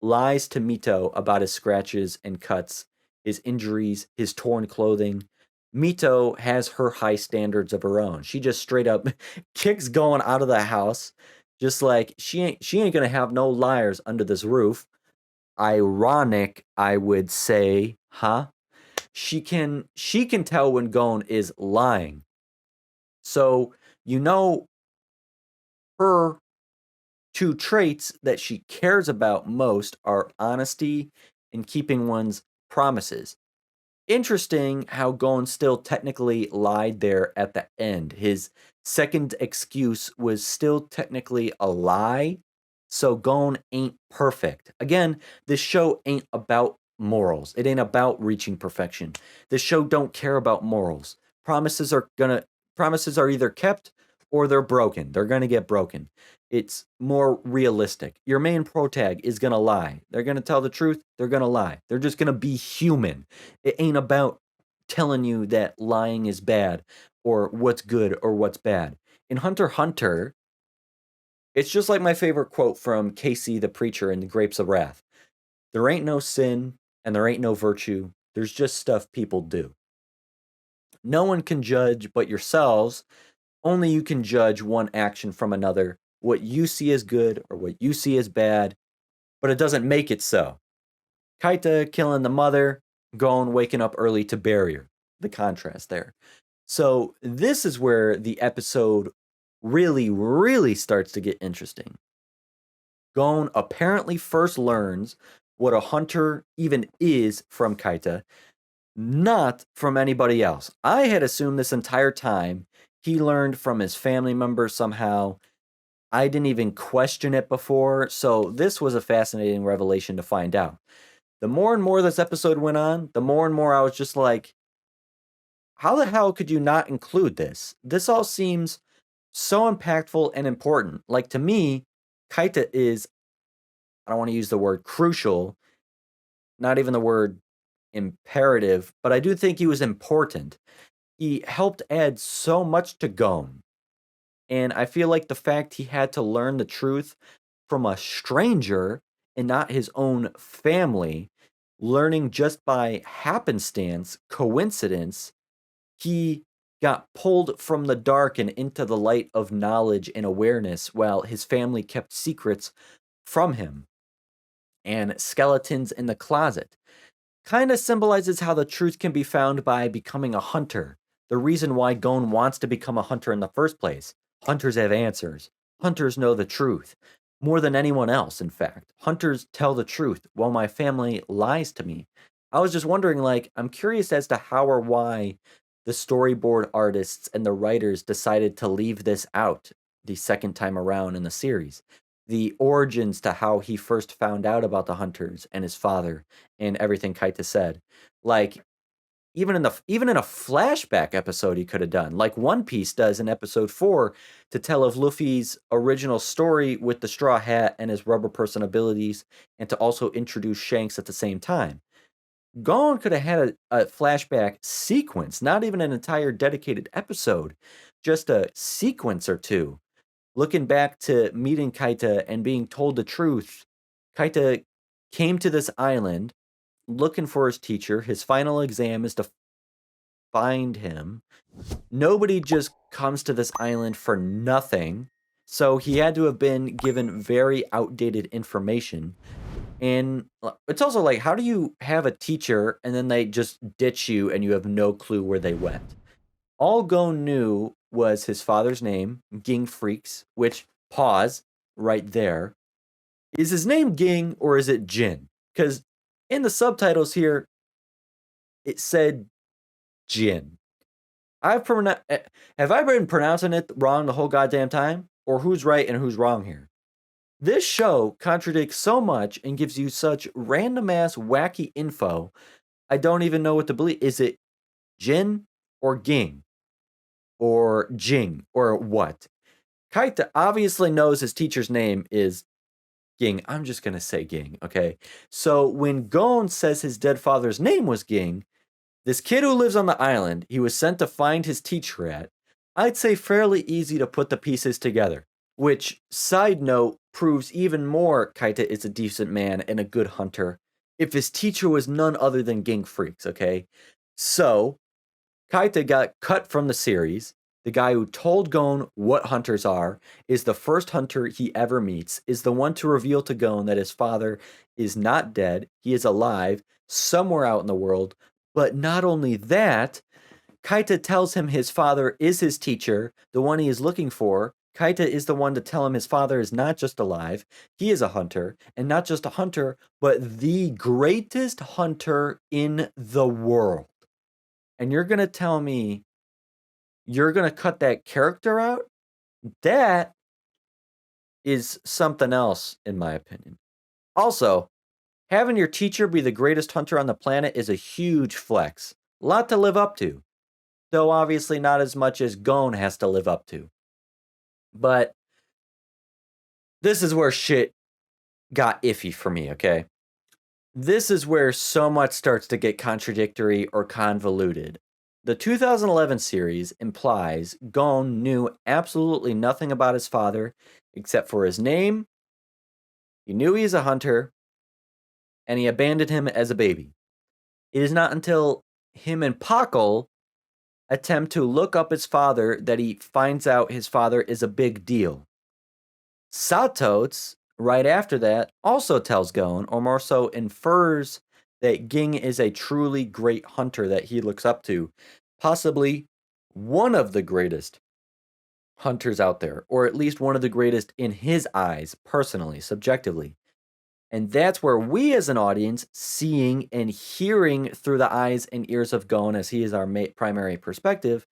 S1: lies to Mito about his scratches and cuts, his injuries, his torn clothing. Mito has her high standards of her own. She just straight up kicks Gon out of the house, just like she ain't gonna have no liars under this roof. Ironic, I would say, huh? She can tell when Gon is lying. So, you know, her two traits that she cares about most are honesty and keeping one's promises. Interesting how Gon still technically lied there at the end. His second excuse was still technically a lie, so Gon ain't perfect. Again, this show ain't about morals. It ain't about reaching perfection. This show don't care about morals. Promises are either kept or they're broken. They're gonna get broken. It's more realistic. Your main protag is gonna lie. They're gonna tell the truth. They're gonna lie. They're just gonna be human. It ain't about telling you that lying is bad or what's good or what's bad. In Hunter x Hunter, it's just like my favorite quote from Casey the Preacher in The Grapes of Wrath. There ain't no sin and there ain't no virtue. There's just stuff people do. No one can judge but yourselves. Only you can judge one action from another, what you see as good or what you see as bad, but it doesn't make it so. Kaita killing the mother, Gon waking up early to bury her. The contrast there. So this is where the episode really, really starts to get interesting. Gon apparently first learns what a hunter even is from Kaita, not from anybody else. I had assumed this entire time he learned from his family members somehow. I didn't even question it before, so this was a fascinating revelation to find out. The more and more this episode went on, the more and more I was just like, how the hell could you not include this? This all seems so impactful and important. Like, to me, Kaita is, I don't want to use the word crucial, not even the word imperative, but I do think he was important. He helped add so much to Gon. And I feel like the fact he had to learn the truth from a stranger and not his own family, learning just by happenstance, coincidence, he got pulled from the dark and into the light of knowledge and awareness while his family kept secrets from him. And skeletons in the closet kind of symbolizes how the truth can be found by becoming a hunter. The reason why Gon wants to become a hunter in the first place. Hunters have answers. Hunters know the truth. More than anyone else, in fact. Hunters tell the truth while my family lies to me. I was just wondering, like, I'm curious as to how or why the storyboard artists and the writers decided to leave this out the second time around in the series. The origins to how he first found out about the hunters and his father and everything Kaita said. Like, even in a flashback episode he could have done, like One Piece does in episode 4, to tell of Luffy's original story with the straw hat and his rubber person abilities, and to also introduce Shanks at the same time. Gon could have had a flashback sequence, not even an entire dedicated episode, just a sequence or two. Looking back to meeting Kaita and being told the truth, Kaita came to this island looking for his teacher. His final exam is to find him. Nobody just comes to this island for nothing. So he had to have been given very outdated information. And it's also like, how do you have a teacher and then they just ditch you and you have no clue where they went? All Gon knew was his father's name, Ging Freaks, which, pause, right there. Is his name Ging or is it Jin? Because in the subtitles here, it said Jin. Have I been pronouncing it wrong the whole goddamn time? Or who's right and who's wrong here? This show contradicts so much and gives you such random ass wacky info. I don't even know what to believe. Is it Jin or Ging? Or Jing? Or what? Kaita obviously knows his teacher's name is Ging. I'm just going to say Ging, okay? So when Gon says his dead father's name was Ging, this kid who lives on the island, he was sent to find his teacher at, I'd say fairly easy to put the pieces together. Which, side note, proves even more Kaita is a decent man and a good hunter if his teacher was none other than Ging Freaks, okay? So, Kaita got cut from the series. The guy who told Gon what hunters are is the first hunter he ever meets, is the one to reveal to Gon that his father is not dead, he is alive, somewhere out in the world. But not only that, Kaita tells him his father is his teacher, the one he is looking for. Kaita is the one to tell him his father is not just alive, he is a hunter, and not just a hunter, but the greatest hunter in the world. And you're going to tell me you're going to cut that character out? That is something else, in my opinion. Also, having your teacher be the greatest hunter on the planet is a huge flex. A lot to live up to. Though obviously not as much as Gon has to live up to. But this is where shit got iffy for me, okay? This is where so much starts to get contradictory or convoluted. The 2011 series implies Gon knew absolutely nothing about his father except for his name. He knew he's a hunter, and he abandoned him as a baby. It is not until him and Pakal attempt to look up his father that he finds out his father is a big deal. Satots, right after that, also tells Gon, or more so infers, that Ging is a truly great hunter that he looks up to, possibly one of the greatest hunters out there, or at least one of the greatest in his eyes, personally, subjectively. And that's where we as an audience, seeing and hearing through the eyes and ears of Gon, as he is our primary perspective,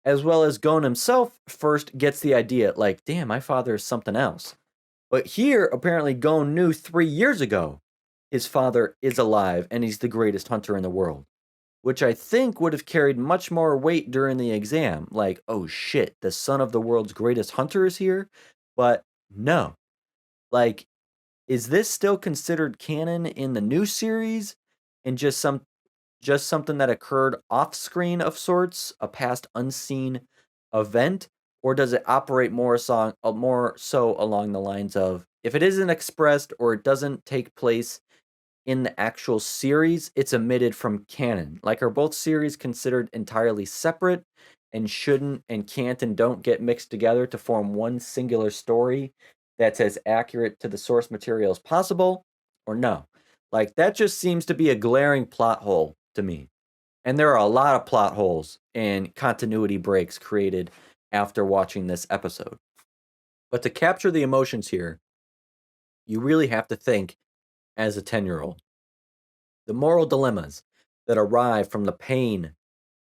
S1: as well as Gon himself, first gets the idea, like, damn, my father is something else. But here, apparently, Gon knew 3 years ago his father is alive and he's the greatest hunter in the world, which I think would have carried much more weight during the exam. Like, oh shit, the son of the world's greatest hunter is here? But no. Like, is this still considered canon in the new series and just something that occurred off screen of sorts, a past unseen event? Or does it operate more so along the lines of, if it isn't expressed or it doesn't take place in the actual series, it's omitted from canon? Like, are both series considered entirely separate and shouldn't and can't and don't get mixed together to form one singular story that's as accurate to the source material as possible? Or no? Like, that just seems to be a glaring plot hole to me. And there are a lot of plot holes and continuity breaks created after watching this episode. But to capture the emotions here, you really have to think as a 10-year-old. The moral dilemmas that arrive from the pain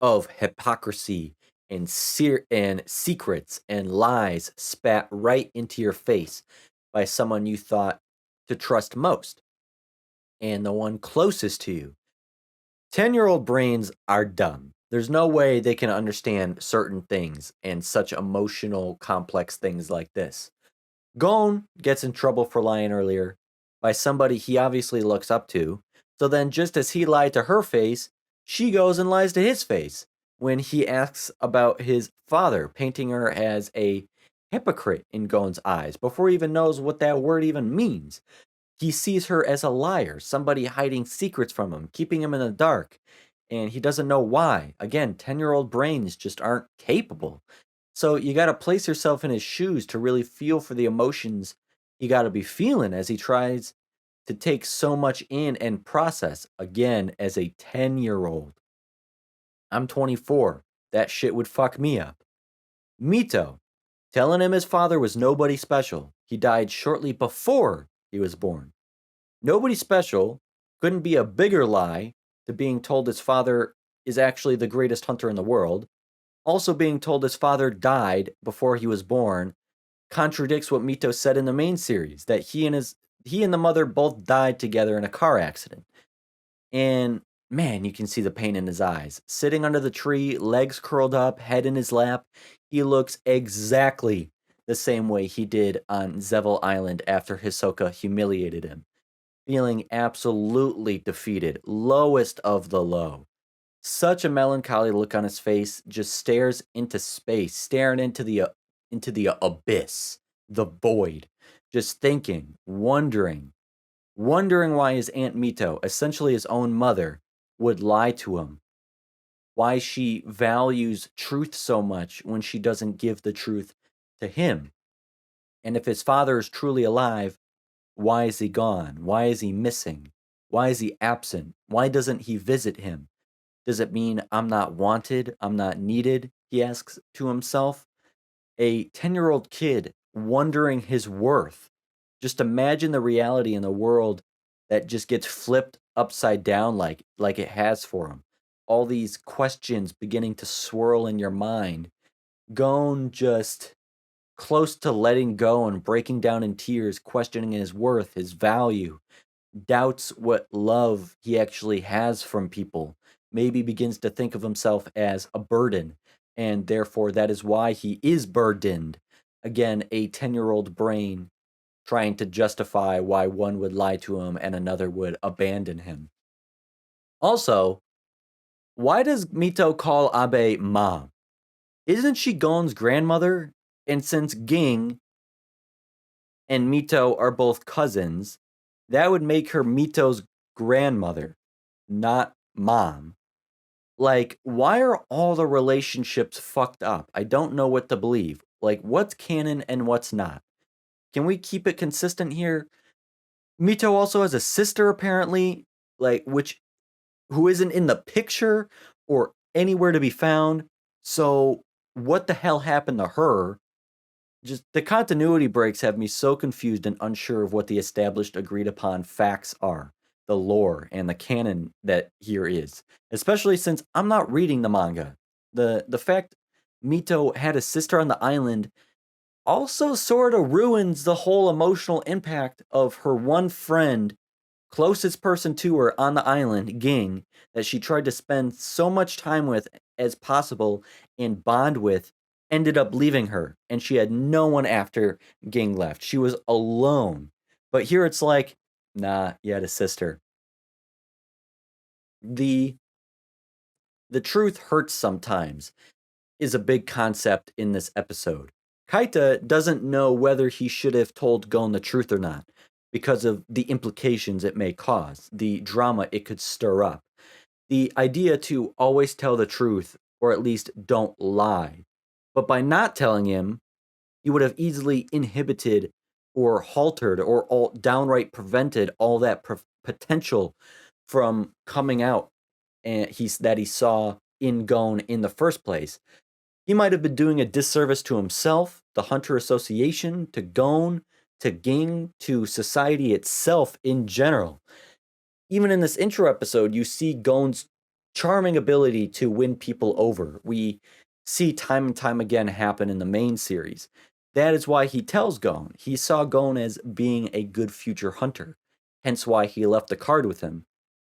S1: of hypocrisy and secrets and lies spat right into your face by someone you thought to trust most and the one closest to you. 10-year-old brains are dumb. There's no way they can understand certain things and such emotional, complex things like this. Gon gets in trouble for lying earlier by somebody he obviously looks up to. So then, just as he lied to her face, she goes and lies to his face when he asks about his father, painting her as a hypocrite in Gon's eyes before he even knows what that word even means. He sees her as a liar, somebody hiding secrets from him, keeping him in the dark, and he doesn't know why. Again, 10-year-old brains just aren't capable. So you got to place yourself in his shoes to really feel for the emotions you got to be feeling as he tries to take so much in and process, again, as a 10-year-old. I'm 24. That shit would fuck me up. Mito, telling him his father was nobody special. He died shortly before he was born. Nobody special couldn't be a bigger lie to being told his father is actually the greatest hunter in the world. Also, being told his father died before he was born contradicts what Mito said in the main series that he and the mother both died together in a car accident. And man, you can see the pain in his eyes. Sitting under the tree, legs curled up, head in his lap, he looks exactly the same way he did on Zevel Island after Hisoka humiliated him. Feeling absolutely defeated, lowest of the low. Such a melancholy look on his face, just stares into space, staring into the abyss, the void, just thinking, wondering why his Aunt Mito, essentially his own mother, would lie to him. Why she values truth so much when she doesn't give the truth to him. And if his father is truly alive, why is he gone? Why is he missing? Why is he absent? Why doesn't he visit him? Does it mean I'm not wanted? I'm not needed? He asks to himself. A 10-year-old kid wondering his worth. Just imagine the reality in the world that just gets flipped upside down like it has for him. All these questions beginning to swirl in your mind. Gon just close to letting go and breaking down in tears, questioning his worth, his value, doubts what love he actually has from people, maybe begins to think of himself as a burden, and therefore that is why he is burdened. Again, a 10-year-old brain trying to justify why one would lie to him and another would abandon him. Also, why does Mito call Abe mom? Isn't she Gon's grandmother? And since Ging and Mito are both cousins, that would make her Mito's grandmother, not mom. Like, why are all the relationships fucked up? I don't know what to believe. Like, what's canon and what's not? Can we keep it consistent here? Mito also has a sister, apparently, like, who isn't in the picture or anywhere to be found. So, what the hell happened to her? Just the continuity breaks have me so confused and unsure of what the established agreed upon facts are, the lore and the canon that here is, especially since I'm not reading the manga. The fact Mito had a sister on the island also sort of ruins the whole emotional impact of her one friend, closest person to her on the island, Ging, that she tried to spend so much time with as possible and bond with, ended up leaving her. And she had no one after Ging left. She was alone. But here it's like, nah, you had a sister. The truth hurts sometimes is a big concept in this episode. Kaita doesn't know whether he should have told Gon the truth or not because of the implications it may cause, the drama it could stir up. The idea to always tell the truth, or at least don't lie. But by not telling him, he would have easily inhibited or haltered or downright prevented all that potential from coming out and that he saw in Gon in the first place. He might have been doing a disservice to himself, the Hunter Association, to Gon, to Ging, to society itself in general. Even in this intro episode, you see Gon's charming ability to win people over. We see time and time again happen in the main series. That is why he tells Gon. He saw Gon as being a good future hunter, hence why he left the card with him.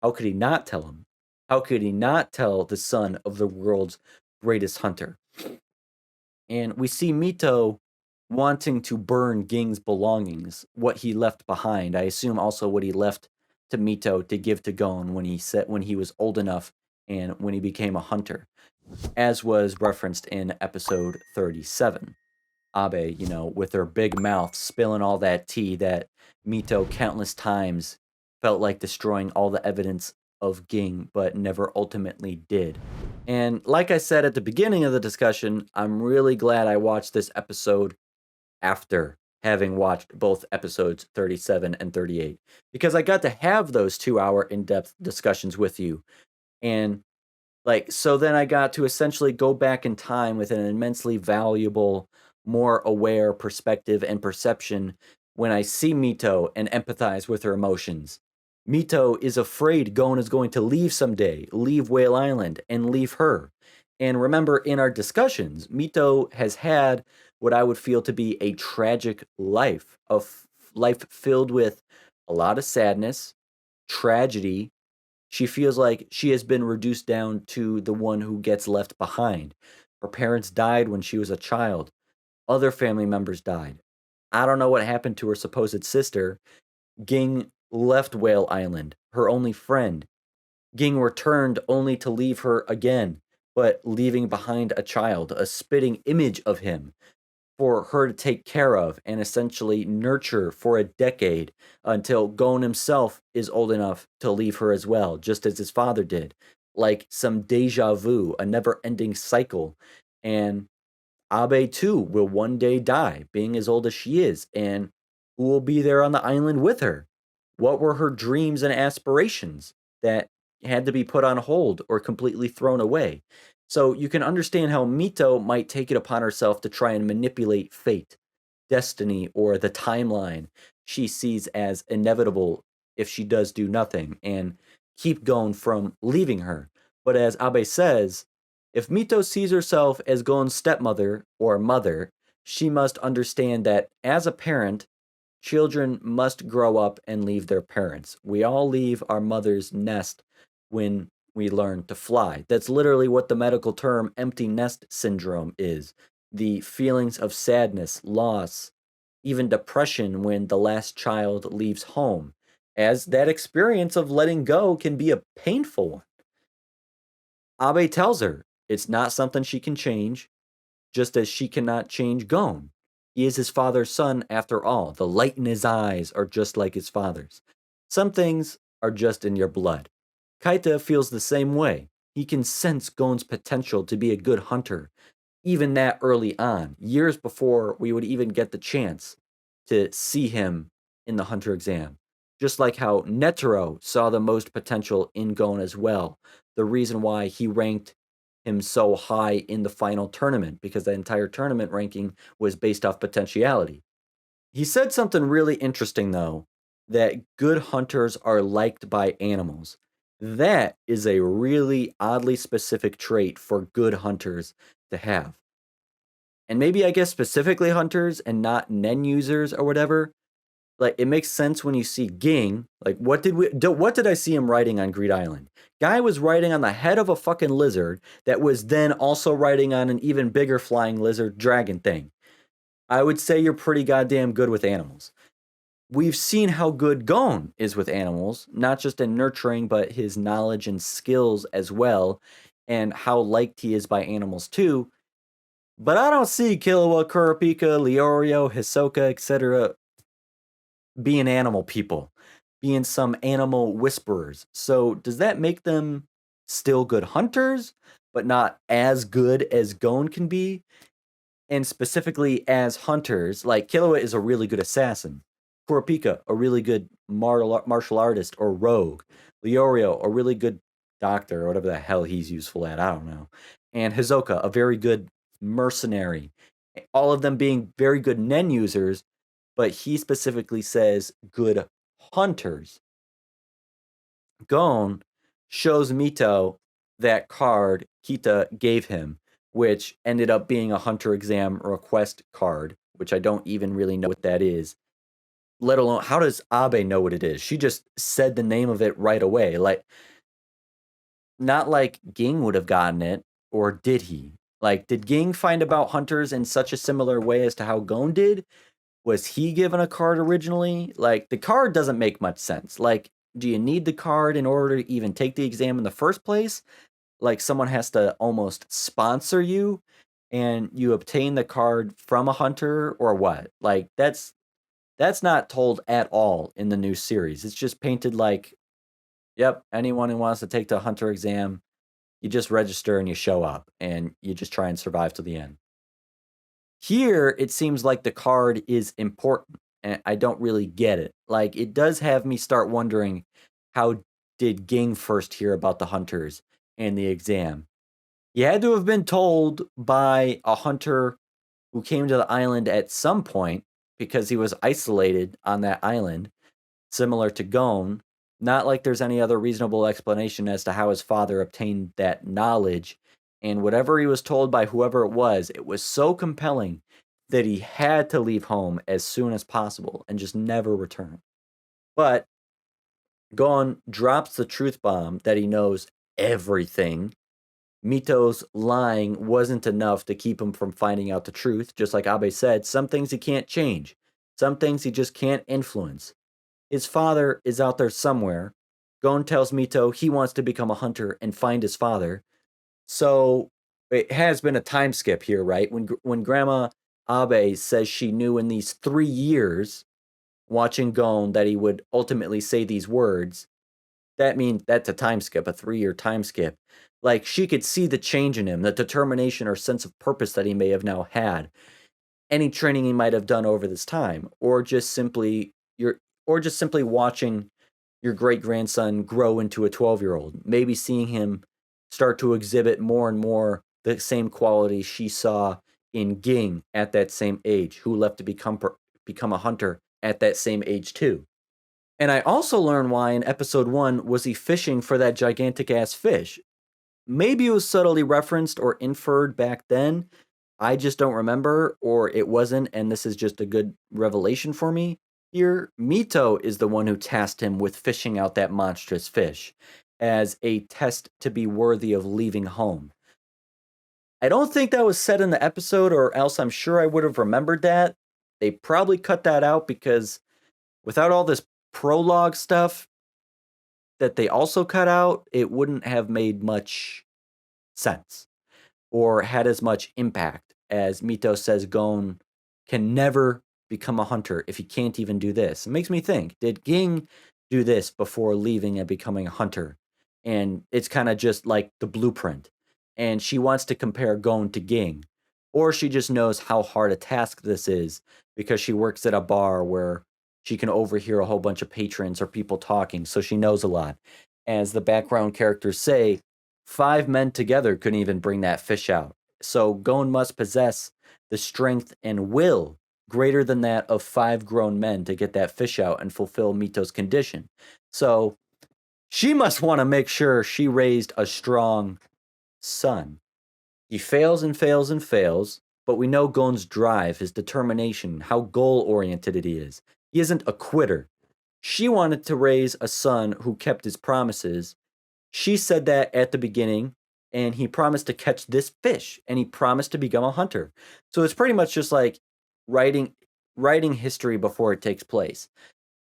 S1: How could he not tell him? How could he not tell the son of the world's greatest hunter? And we see Mito wanting to burn Ging's belongings, what he left behind. I assume also what he left to Mito to give to Gon when he was old enough and when he became a hunter, as was referenced in episode 37. Abe, with her big mouth spilling all that tea that Mito countless times felt like destroying all the evidence of Ging, but never ultimately did. And like I said at the beginning of the discussion, I'm really glad I watched this episode after having watched both episodes 37 and 38, because I got to have those 2-hour in-depth discussions with you. And so then I got to essentially go back in time with an immensely valuable more aware perspective and perception when I see Mito and empathize with her emotions. Mito is afraid Gon is going to leave someday, leave Whale Island, and leave her. And remember, in our discussions, Mito has had what I would feel to be a tragic life, life filled with a lot of sadness, tragedy. She feels like she has been reduced down to the one who gets left behind. Her parents died when she was a child. Other family members died. I don't know what happened to her supposed sister. Ging left Whale Island, her only friend. Ging returned only to leave her again, but leaving behind a child, a spitting image of him for her to take care of and essentially nurture for a decade until Gon himself is old enough to leave her as well, just as his father did. Like some deja vu, a never ending cycle. And Abe too will one day die, being as old as she is, and who will be there on the island with her? What were her dreams and aspirations that had to be put on hold or completely thrown away? So you can understand how Mito might take it upon herself to try and manipulate fate, destiny, or the timeline she sees as inevitable if she does do nothing and keep Gon from leaving her. But as Abe says, if Mito sees herself as Gon's stepmother or mother, she must understand that as a parent, children must grow up and leave their parents. We all leave our mother's nest when we learn to fly. That's literally what the medical term empty nest syndrome is. The feelings of sadness, loss, even depression when the last child leaves home, as that experience of letting go can be a painful one. Abe tells her it's not something she can change, just as she cannot change Gon. He is his father's son after all. The light in his eyes are just like his father's. Some things are just in your blood. Kaita feels the same way. He can sense Gon's potential to be a good hunter, even that early on, years before we would even get the chance to see him in the hunter exam. Just like how Netero saw the most potential in Gon as well. The reason why he ranked him so high in the final tournament, because the entire tournament ranking was based off potentiality. He said something really interesting, though, that good hunters are liked by animals. That is a really oddly specific trait for good hunters to have. And maybe I guess specifically hunters and not Nen users or whatever. Like it makes sense when you see Ging. Like what did I see him riding on Greed Island? Guy was riding on the head of a fucking lizard that was then also riding on an even bigger flying lizard dragon thing. I would say you're pretty goddamn good with animals. We've seen how good Gon is with animals, not just in nurturing, but his knowledge and skills as well, and how liked he is by animals too. But I don't see Killua, Kurapika, Leorio, Hisoka, etc. being animal people, being some animal whisperers. So does that make them still good hunters, but not as good as Gon can be? And specifically as hunters, like Killua is a really good assassin. Kurapika, a really good martial artist or rogue. Leorio, a really good doctor or whatever the hell he's useful at. I don't know. And Hisoka, a very good mercenary. All of them being very good Nen users, but he specifically says good hunters. Gon shows Mito that card Kita gave him, which ended up being a hunter exam request card, which I don't even really know what that is. Let alone, how does Abe know what it is? She just said the name of it right away. Like, not like Ging would have gotten it, or did he? Like, did Ging find about hunters in such a similar way as to how Gon did? Was he given a card originally? Like, the card doesn't make much sense. Like, do you need the card in order to even take the exam in the first place? Like, someone has to almost sponsor you and you obtain the card from a hunter or what? Like, that's not told at all in the new series. It's just painted like, yep, anyone who wants to take the hunter exam, you just register and you show up and you just try and survive to the end. Here, it seems like the card is important, and I don't really get it. Like, it does have me start wondering, how did Ging first hear about the hunters and the exam? He had to have been told by a hunter who came to the island at some point because he was isolated on that island, similar to Gon. Not like there's any other reasonable explanation as to how his father obtained that knowledge. And whatever he was told by whoever it was so compelling that he had to leave home as soon as possible and just never return. But Gon drops the truth bomb that he knows everything. Mito's lying wasn't enough to keep him from finding out the truth. Just like Abe said, some things he can't change, some things he just can't influence. His father is out there somewhere. Gon tells Mito he wants to become a hunter and find his father. So it has been a time skip here, right? When Grandma Abe says she knew in these 3 years watching Gon that he would ultimately say these words, that means that's a time skip, a 3-year time skip. Like, she could see the change in him, the determination or sense of purpose that he may have now had, any training he might have done over this time, or just simply watching your great grandson grow into a 12-year-old, maybe seeing him start to exhibit more and more the same qualities she saw in Ging at that same age, who left to become a hunter at that same age too. And I also learned why in episode 1 was he fishing for that gigantic ass fish. Maybe it was subtly referenced or inferred back then. I just don't remember, or it wasn't, and this is just a good revelation for me. Here, Mito is the one who tasked him with fishing out that monstrous fish as a test to be worthy of leaving home. I don't think that was said in the episode, or else I'm sure I would have remembered that. They probably cut that out because without all this prologue stuff that they also cut out, it wouldn't have made much sense or had as much impact as Mito says Gon can never become a hunter if he can't even do this. It makes me think, did Ging do this before leaving and becoming a hunter? And it's kind of just like the blueprint. And she wants to compare Gon to Ging. Or she just knows how hard a task this is because she works at a bar where she can overhear a whole bunch of patrons or people talking, so she knows a lot. As the background characters say, 5 men together couldn't even bring that fish out. So Gon must possess the strength and will greater than that of 5 grown men to get that fish out and fulfill Mito's condition. So she must want to make sure she raised a strong son. He fails and fails and fails, but we know Gon's drive, his determination, how goal-oriented he is. He isn't a quitter. She wanted to raise a son who kept his promises. She said that at the beginning, and he promised to catch this fish, and he promised to become a hunter. So it's pretty much just like writing history before it takes place.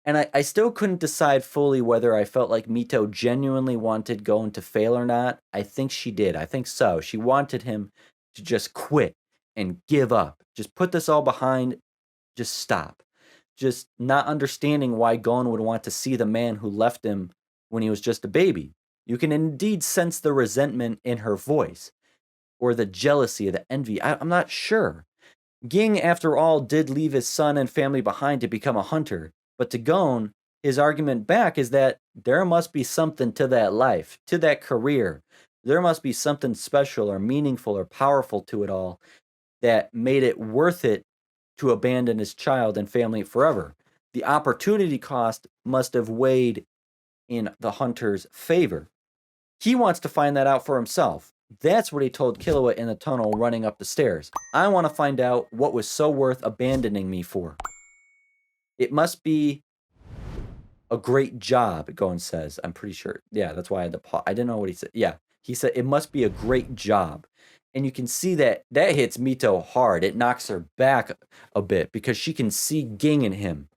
S1: And I still couldn't decide fully whether I felt like Mito genuinely wanted Gon to fail or not. I think she did. I think so. She wanted him to just quit and give up. Just put this all behind. Just stop. Just not understanding why Gon would want to see the man who left him when he was just a baby. You can indeed sense the resentment in her voice, or the jealousy, or the envy. I'm not sure. Ging, after all, did leave his son and family behind to become a hunter, but to Gon, his argument back is that there must be something to that life, to that career. There must be something special or meaningful or powerful to it all that made it worth it to abandon his child and family forever. The opportunity cost must have weighed in the hunter's favor. He wants to find that out for himself. That's what he told Killua in the tunnel running up the stairs. I want to find out what was so worth abandoning me for. It must be a great job, Gon says. I'm pretty sure. Yeah, that's why I had to pause. I didn't know what he said. Yeah, he said it must be a great job. And you can see that hits Mito hard. It knocks her back a bit because she can see Ging in him.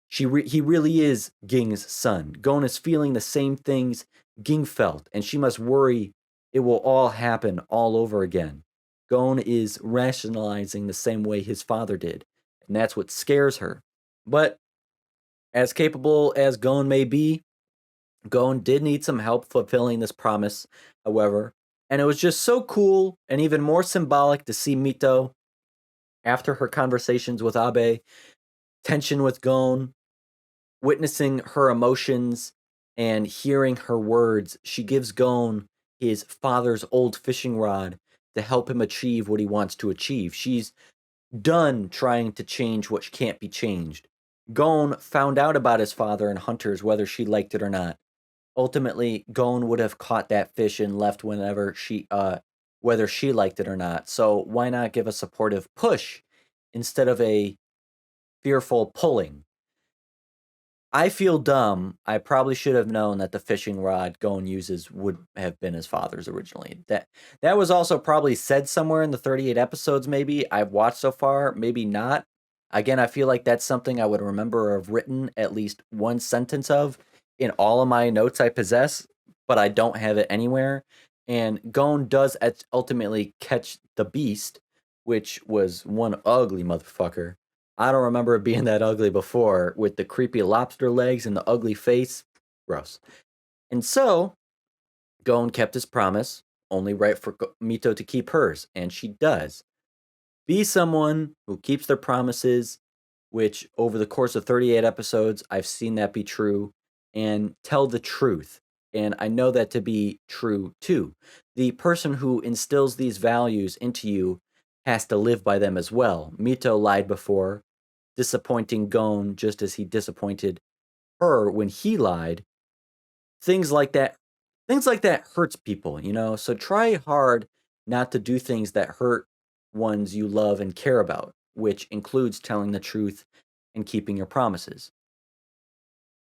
S1: He really is Ging's son. Gon is feeling the same things Ging felt, and she must worry it will all happen all over again. Gon is rationalizing the same way his father did, and that's what scares her. But as capable as Gon may be, Gon did need some help fulfilling this promise, however, and it was just so cool and even more symbolic to see Mito, after her conversations with Abe, tension with Gon, witnessing her emotions and hearing her words. She gives Gon his father's old fishing rod to help him achieve what he wants to achieve. She's done trying to change what can't be changed. Gon found out about his father and hunters, whether she liked it or not. Ultimately, Gon would have caught that fish and left whether she liked it or not. So why not give a supportive push instead of a fearful pulling? I feel dumb. I probably should have known that the fishing rod Gon uses would have been his father's originally. That was also probably said somewhere in the 38 episodes maybe I've watched so far, maybe not. Again, I feel like that's something I would remember or have written at least one sentence of in all of my notes I possess, but I don't have it anywhere. And Gon does ultimately catch the beast, which was one ugly motherfucker. I don't remember it being that ugly before with the creepy lobster legs and the ugly face. Gross. And so, Gon kept his promise, only right for Mito to keep hers, and she does. Be someone who keeps their promises, which over the course of 38 episodes, I've seen that be true, and tell the truth. And I know that to be true too. The person who instills these values into you has to live by them as well. Mito lied before, disappointing Gon just as he disappointed her when he lied. Things like that hurts people, you know? So try hard not to do things that hurt ones you love and care about, which includes telling the truth and keeping your promises.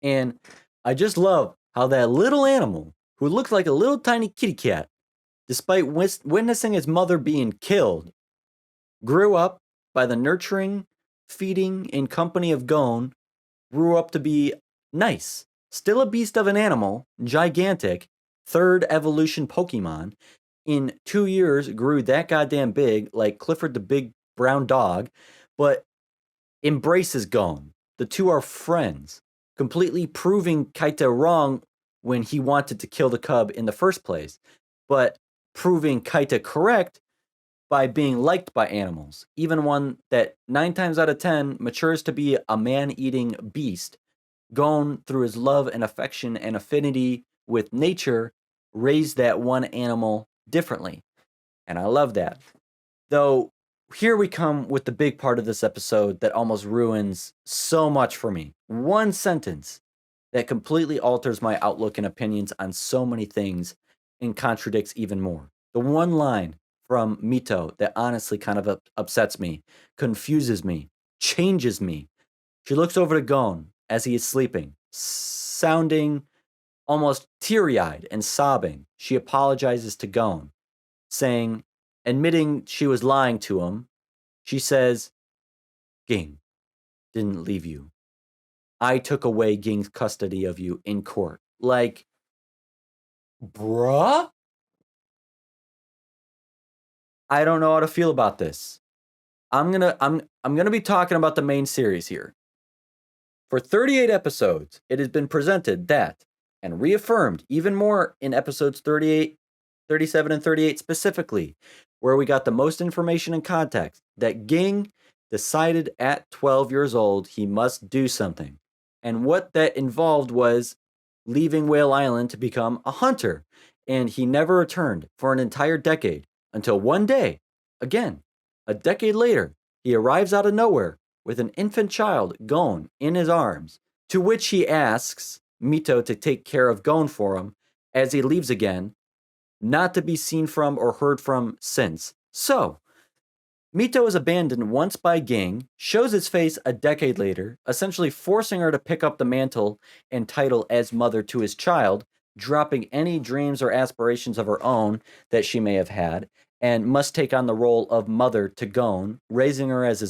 S1: And I just love how that little animal who looks like a little tiny kitty cat, despite witnessing his mother being killed, grew up by the nurturing, feeding, and company of Gon, grew up to be nice. Still a beast of an animal, gigantic, third evolution Pokemon. In 2 years, grew that goddamn big, like Clifford the Big Brown Dog, but embraces Gon. The two are friends, completely proving Kaita wrong when he wanted to kill the cub in the first place, but proving Kaita correct by being liked by animals, even one that 9 times out of 10 matures to be a man-eating beast. Gon, through his love and affection and affinity with nature, raised that one animal differently. And I love that. Though, here we come with the big part of this episode that almost ruins so much for me. One sentence that completely alters my outlook and opinions on so many things and contradicts even more. The one line from Mito that honestly kind of upsets me, confuses me, changes me. She looks over to Gon as he is sleeping, sounding almost teary eyed and sobbing. She apologizes to Gon, saying, admitting she was lying to him. She says, Ging didn't leave you. I took away Ging's custody of you in court. Like, bruh? I don't know how to feel about this. I'm gonna be talking about the main series here. For 38 episodes, it has been presented that, and reaffirmed even more in episodes 38, 37, and 38 specifically, where we got the most information and context, that Ging decided at 12 years old he must do something. And what that involved was leaving Whale Island to become a hunter. And he never returned for an entire decade until one day, again, a decade later, he arrives out of nowhere with an infant child, Gon, in his arms, to which he asks Mito to take care of Gon for him as he leaves again, not to be seen from or heard from since. So, Mito is abandoned once by Ging, shows his face a decade later, essentially forcing her to pick up the mantle and title as mother to his child, dropping any dreams or aspirations of her own that she may have had, and must take on the role of mother to Gon, raising her as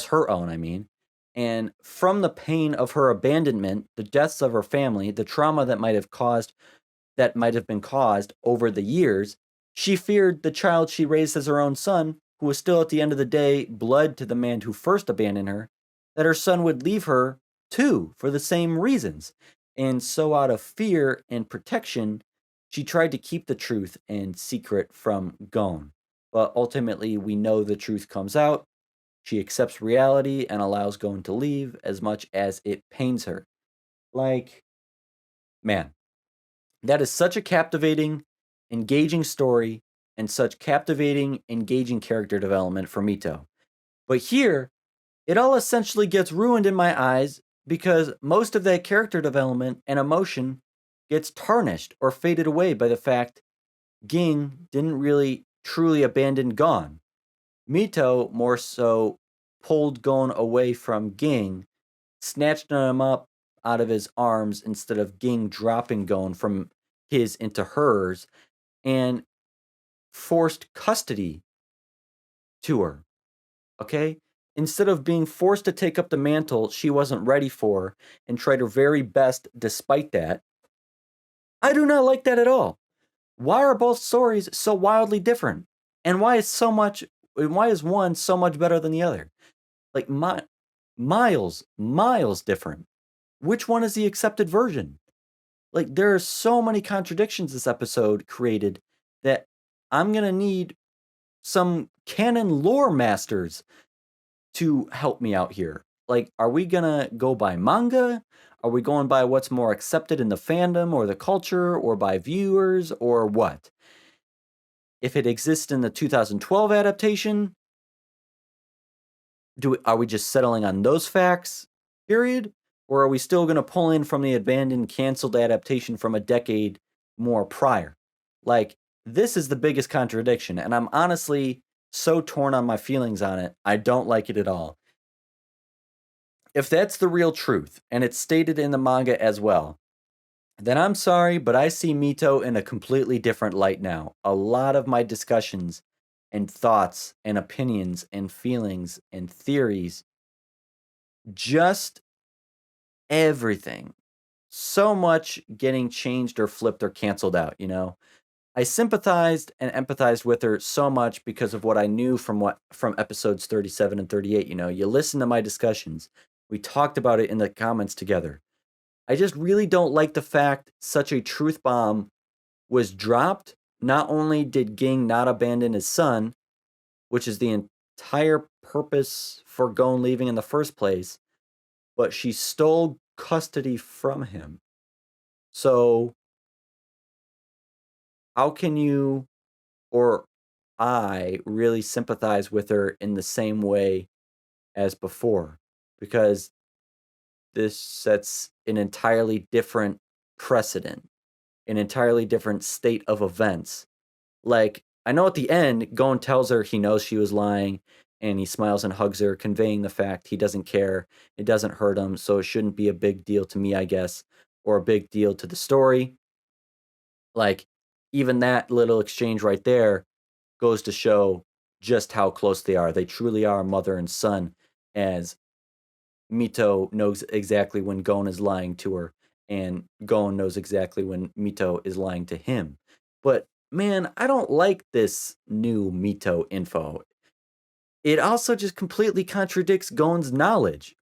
S1: her own, I mean. And from the pain of her abandonment, the deaths of her family, the trauma that might have been caused over the years, she feared the child she raised as her own son, who was still at the end of the day blood to the man who first abandoned her, that her son would leave her too for the same reasons. And so, out of fear and protection, she tried to keep the truth and secret from Gon. But ultimately, we know the truth comes out. She accepts reality and allows Gon to leave as much as it pains her. Like, man, that is such a captivating, engaging story and such captivating, engaging character development for Mito. But here, it all essentially gets ruined in my eyes because most of that character development and emotion gets tarnished or faded away by the fact Ging didn't really truly abandon Gon. Mito more so pulled Gon away from Ging, snatched him up out of his arms instead of Ging dropping Gon from his into hers, and forced custody to her. Okay? Instead of being forced to take up the mantle she wasn't ready for and tried her very best despite that, I do not like that at all. Why are both stories so wildly different? And why is one so much better than the other? Like miles different. Which one is the accepted version? Like there are so many contradictions this episode created that I'm going to need some canon lore masters to help me out here. Like, are we gonna go by manga? Are we going by what's more accepted in the fandom or the culture or by viewers or what? If it exists in the 2012 adaptation, are we just settling on those facts, period? Or are we still gonna pull in from the abandoned, canceled adaptation from a decade more prior? Like, this is the biggest contradiction, and I'm honestly so torn on my feelings on it. I don't like it at all. If that's the real truth, and it's stated in the manga as well, then I'm sorry, but I see Mito in a completely different light now. A lot of my discussions and thoughts and opinions and feelings and theories, just everything, so much getting changed or flipped or canceled out, you know? I sympathized and empathized with her so much because of what I knew from episodes 37 and 38, you know. You listen to my discussions. We talked about it in the comments together. I just really don't like the fact such a truth bomb was dropped. Not only did Ging not abandon his son, which is the entire purpose for Gon leaving in the first place, but she stole custody from him. So how can you or I really sympathize with her in the same way as before? Because this sets an entirely different precedent, an entirely different state of events. Like, I know at the end, Gon tells her he knows she was lying, and he smiles and hugs her, conveying the fact he doesn't care, it doesn't hurt him, so it shouldn't be a big deal to me, I guess, or a big deal to the story. Like, even that little exchange right there goes to show just how close they are. They truly are mother and son, as Mito knows exactly when Gon is lying to her, and Gon knows exactly when Mito is lying to him. But man, I don't like this new Mito info. It also just completely contradicts Gon's knowledge.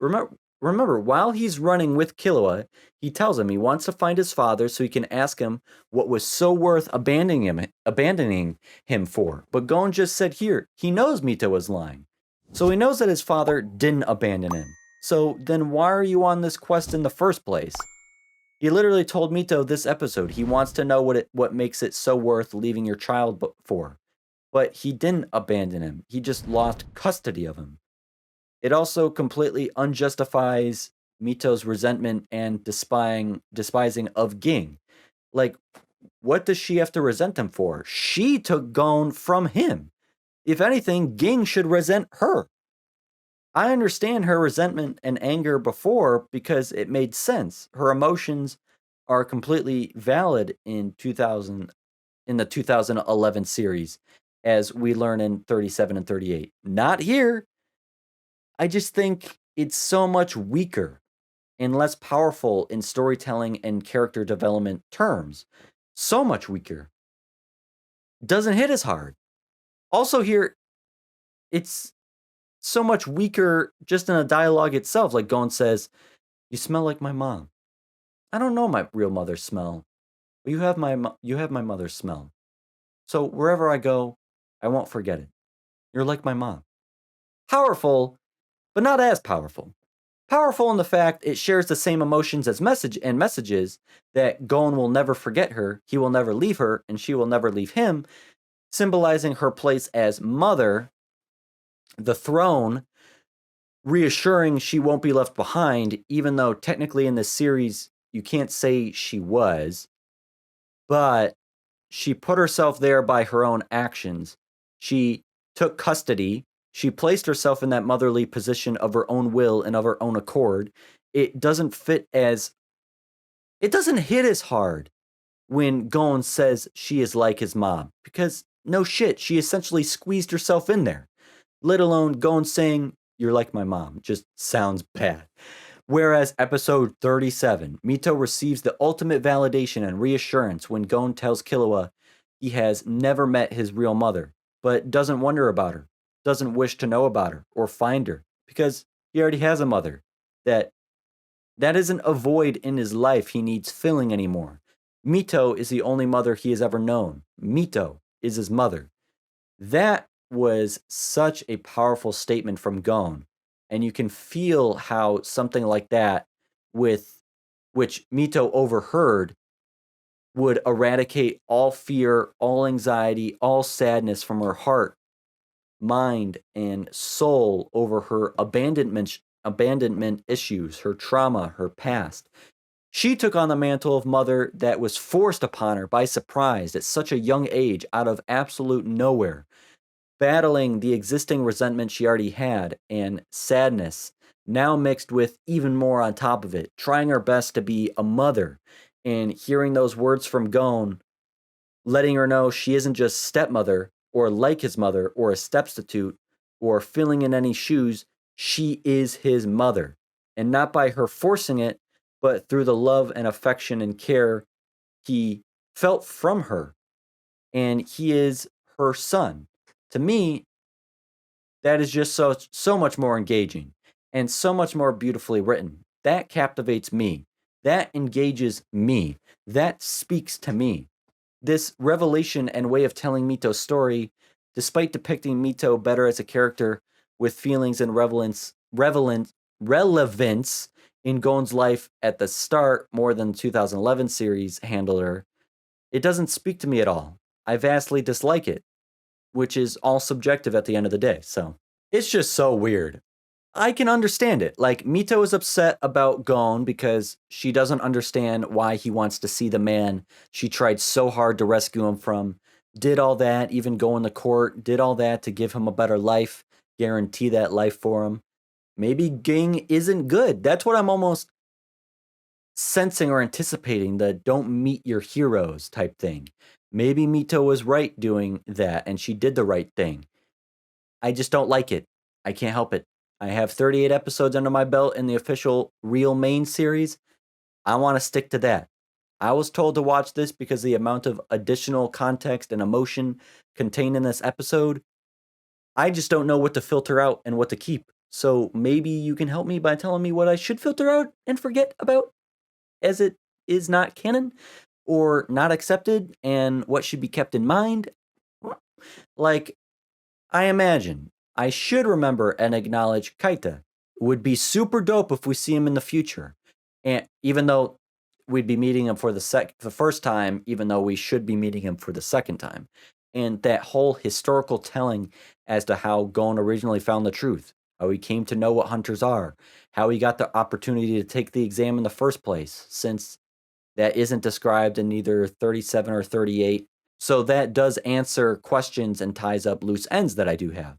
S1: Remember, while he's running with Killua, he tells him he wants to find his father so he can ask him what was so worth abandoning him for. But Gon just said here, he knows Mito was lying. So he knows that his father didn't abandon him. So then why are you on this quest in the first place? He literally told Mito this episode he wants to know what makes it so worth leaving your child for. But he didn't abandon him. He just lost custody of him. It also completely unjustifies Mito's resentment and despising of Ging. Like, what does she have to resent him for? She took Gon from him. If anything, Ging should resent her. I understand her resentment and anger before because it made sense. Her emotions are completely valid in the 2011 series, as we learn in 37 and 38. Not here. I just think it's so much weaker and less powerful in storytelling and character development terms. So much weaker. Doesn't hit as hard. Also here, it's so much weaker just in a dialogue itself. Like Gon says, "You smell like my mom." I don't know my real mother's smell, but you have my mother's smell. So wherever I go, I won't forget it. You're like my mom. Powerful, but not as powerful. Powerful in the fact it shares the same emotions as messages that Gon will never forget her, he will never leave her, and she will never leave him, symbolizing her place as mother, the throne reassuring she won't be left behind, even though technically in this series you can't say she was, but she put herself there by her own actions. She took custody. She placed herself in that motherly position of her own will and of her own accord. It doesn't hit as hard when Gon says she is like his mom, because no shit, she essentially squeezed herself in there. Let alone Gon saying, "You're like my mom," just sounds bad. Whereas episode 37, Mito receives the ultimate validation and reassurance when Gon tells Killua he has never met his real mother, but doesn't wonder about her, doesn't wish to know about her or find her, because he already has a mother. That isn't a void in his life he needs filling anymore. Mito is the only mother he has ever known. Mito is his mother. That was such a powerful statement from Gon. And you can feel how something like that, with which Mito overheard, would eradicate all fear, all anxiety, all sadness from her heart, mind, and soul over her abandonment issues, her trauma, her past. She took on the mantle of mother that was forced upon her by surprise at such a young age out of absolute nowhere, battling the existing resentment she already had and sadness, now mixed with even more on top of it, trying her best to be a mother, and hearing those words from Gon, letting her know she isn't just stepmother or like his mother or a substitute or filling in any shoes, she is his mother. And not by her forcing it, but through the love and affection and care he felt from her. And he is her son. To me, that is just so much more engaging and so much more beautifully written. That captivates me. That engages me. That speaks to me. This revelation and way of telling Mito's story, despite depicting Mito better as a character with feelings and relevance in Gon's life at the start more than the 2011 series handled her, it doesn't speak to me at all. I vastly dislike it, which is all subjective at the end of the day. So it's just so weird. I can understand it. Like, Mito is upset about Gon because she doesn't understand why he wants to see the man she tried so hard to rescue him from. Did all that, even go in the court, did all that to give him a better life, guarantee that life for him. Maybe Ging isn't good. That's what I'm almost sensing or anticipating, the don't meet your heroes type thing. Maybe Mito was right doing that and she did the right thing. I just don't like it. I can't help it. I have 38 episodes under my belt in the official real main series. I want to stick to that. I was told to watch this because the amount of additional context and emotion contained in this episode, I just don't know what to filter out and what to keep. So maybe you can help me by telling me what I should filter out and forget about, as it is not canon or not accepted, and what should be kept in mind. Like, I imagine I should remember and acknowledge Kaita. Would be super dope if we see him in the future. And even though we'd be meeting him for the first time, even though we should be meeting him for the second time. And that whole historical telling as to how Gon originally found the truth, how he came to know what hunters are, how he got the opportunity to take the exam in the first place, since that isn't described in either 37 or 38. So that does answer questions and ties up loose ends that I do have.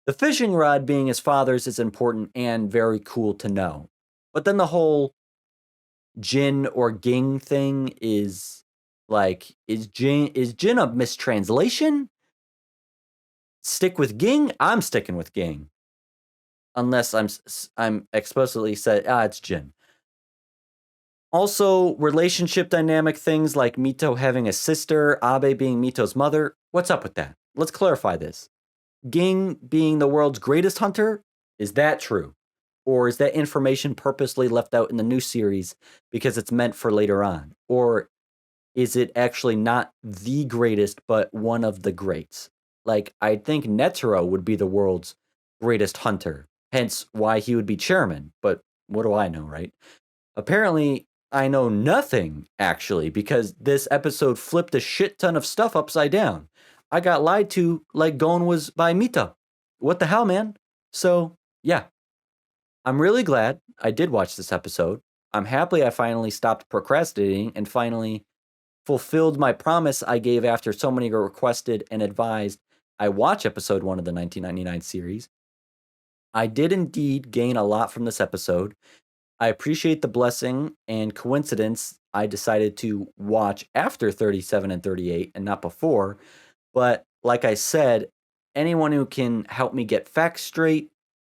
S1: The fishing rod being his father's is important and very cool to know. But then the whole Jin or Ging thing is like, is Jin a mistranslation? Stick with Ging? I'm sticking with Ging. Unless I'm explicitly said, it's Jin. Also, relationship dynamic things like Mito having a sister, Abe being Mito's mother. What's up with that? Let's clarify this. Ging being the world's greatest hunter, is that true? Or is that information purposely left out in the new series because it's meant for later on? Or is it actually not the greatest, but one of the greats? Like, I think Netero would be the world's greatest hunter, hence why he would be chairman. But what do I know, right? Apparently, I know nothing, actually, because this episode flipped a shit ton of stuff upside down. I got lied to like Gon was by Mito. What the hell, man? So, yeah, I'm really glad I did watch this episode. I'm happy I finally stopped procrastinating and finally fulfilled my promise I gave after so many requested and advised I watch episode 1 of the 1999 series. I did indeed gain a lot from this episode. I appreciate the blessing and coincidence I decided to watch after 37 and 38 and not before. But like I said, anyone who can help me get facts straight,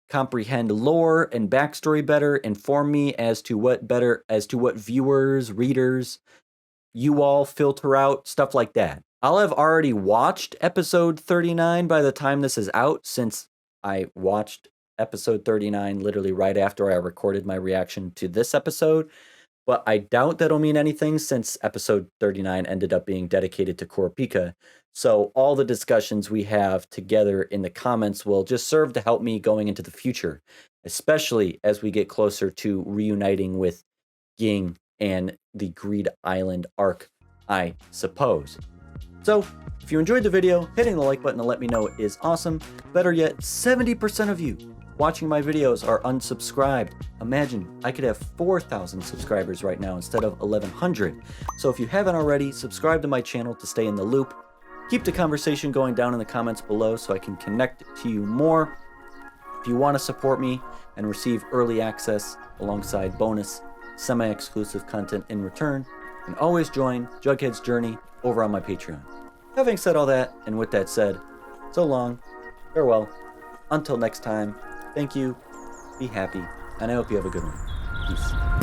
S1: comprehend lore and backstory better, inform me as to what viewers, readers, you all filter out, stuff like that. I'll have already watched episode 39 by the time this is out, since I watched episode 39 literally right after I recorded my reaction to this episode. But I doubt that'll mean anything since episode 39 ended up being dedicated to Kurapika. So all the discussions we have together in the comments will just serve to help me going into the future, especially as we get closer to reuniting with Ging and the Greed Island arc, I suppose. So if you enjoyed the video, hitting the like button to let me know is awesome. Better yet, 70% of you watching my videos are unsubscribed. Imagine I could have 4,000 subscribers right now instead of 1,100. So if you haven't already, subscribe to my channel to stay in the loop. Keep the conversation going down in the comments below so I can connect to you more. If you want to support me and receive early access alongside bonus semi-exclusive content in return, you can always join Jughead's Journey over on my Patreon. Having said all that, and with that said, so long, farewell, until next time. Thank you, be happy, and I hope you have a good one. Peace.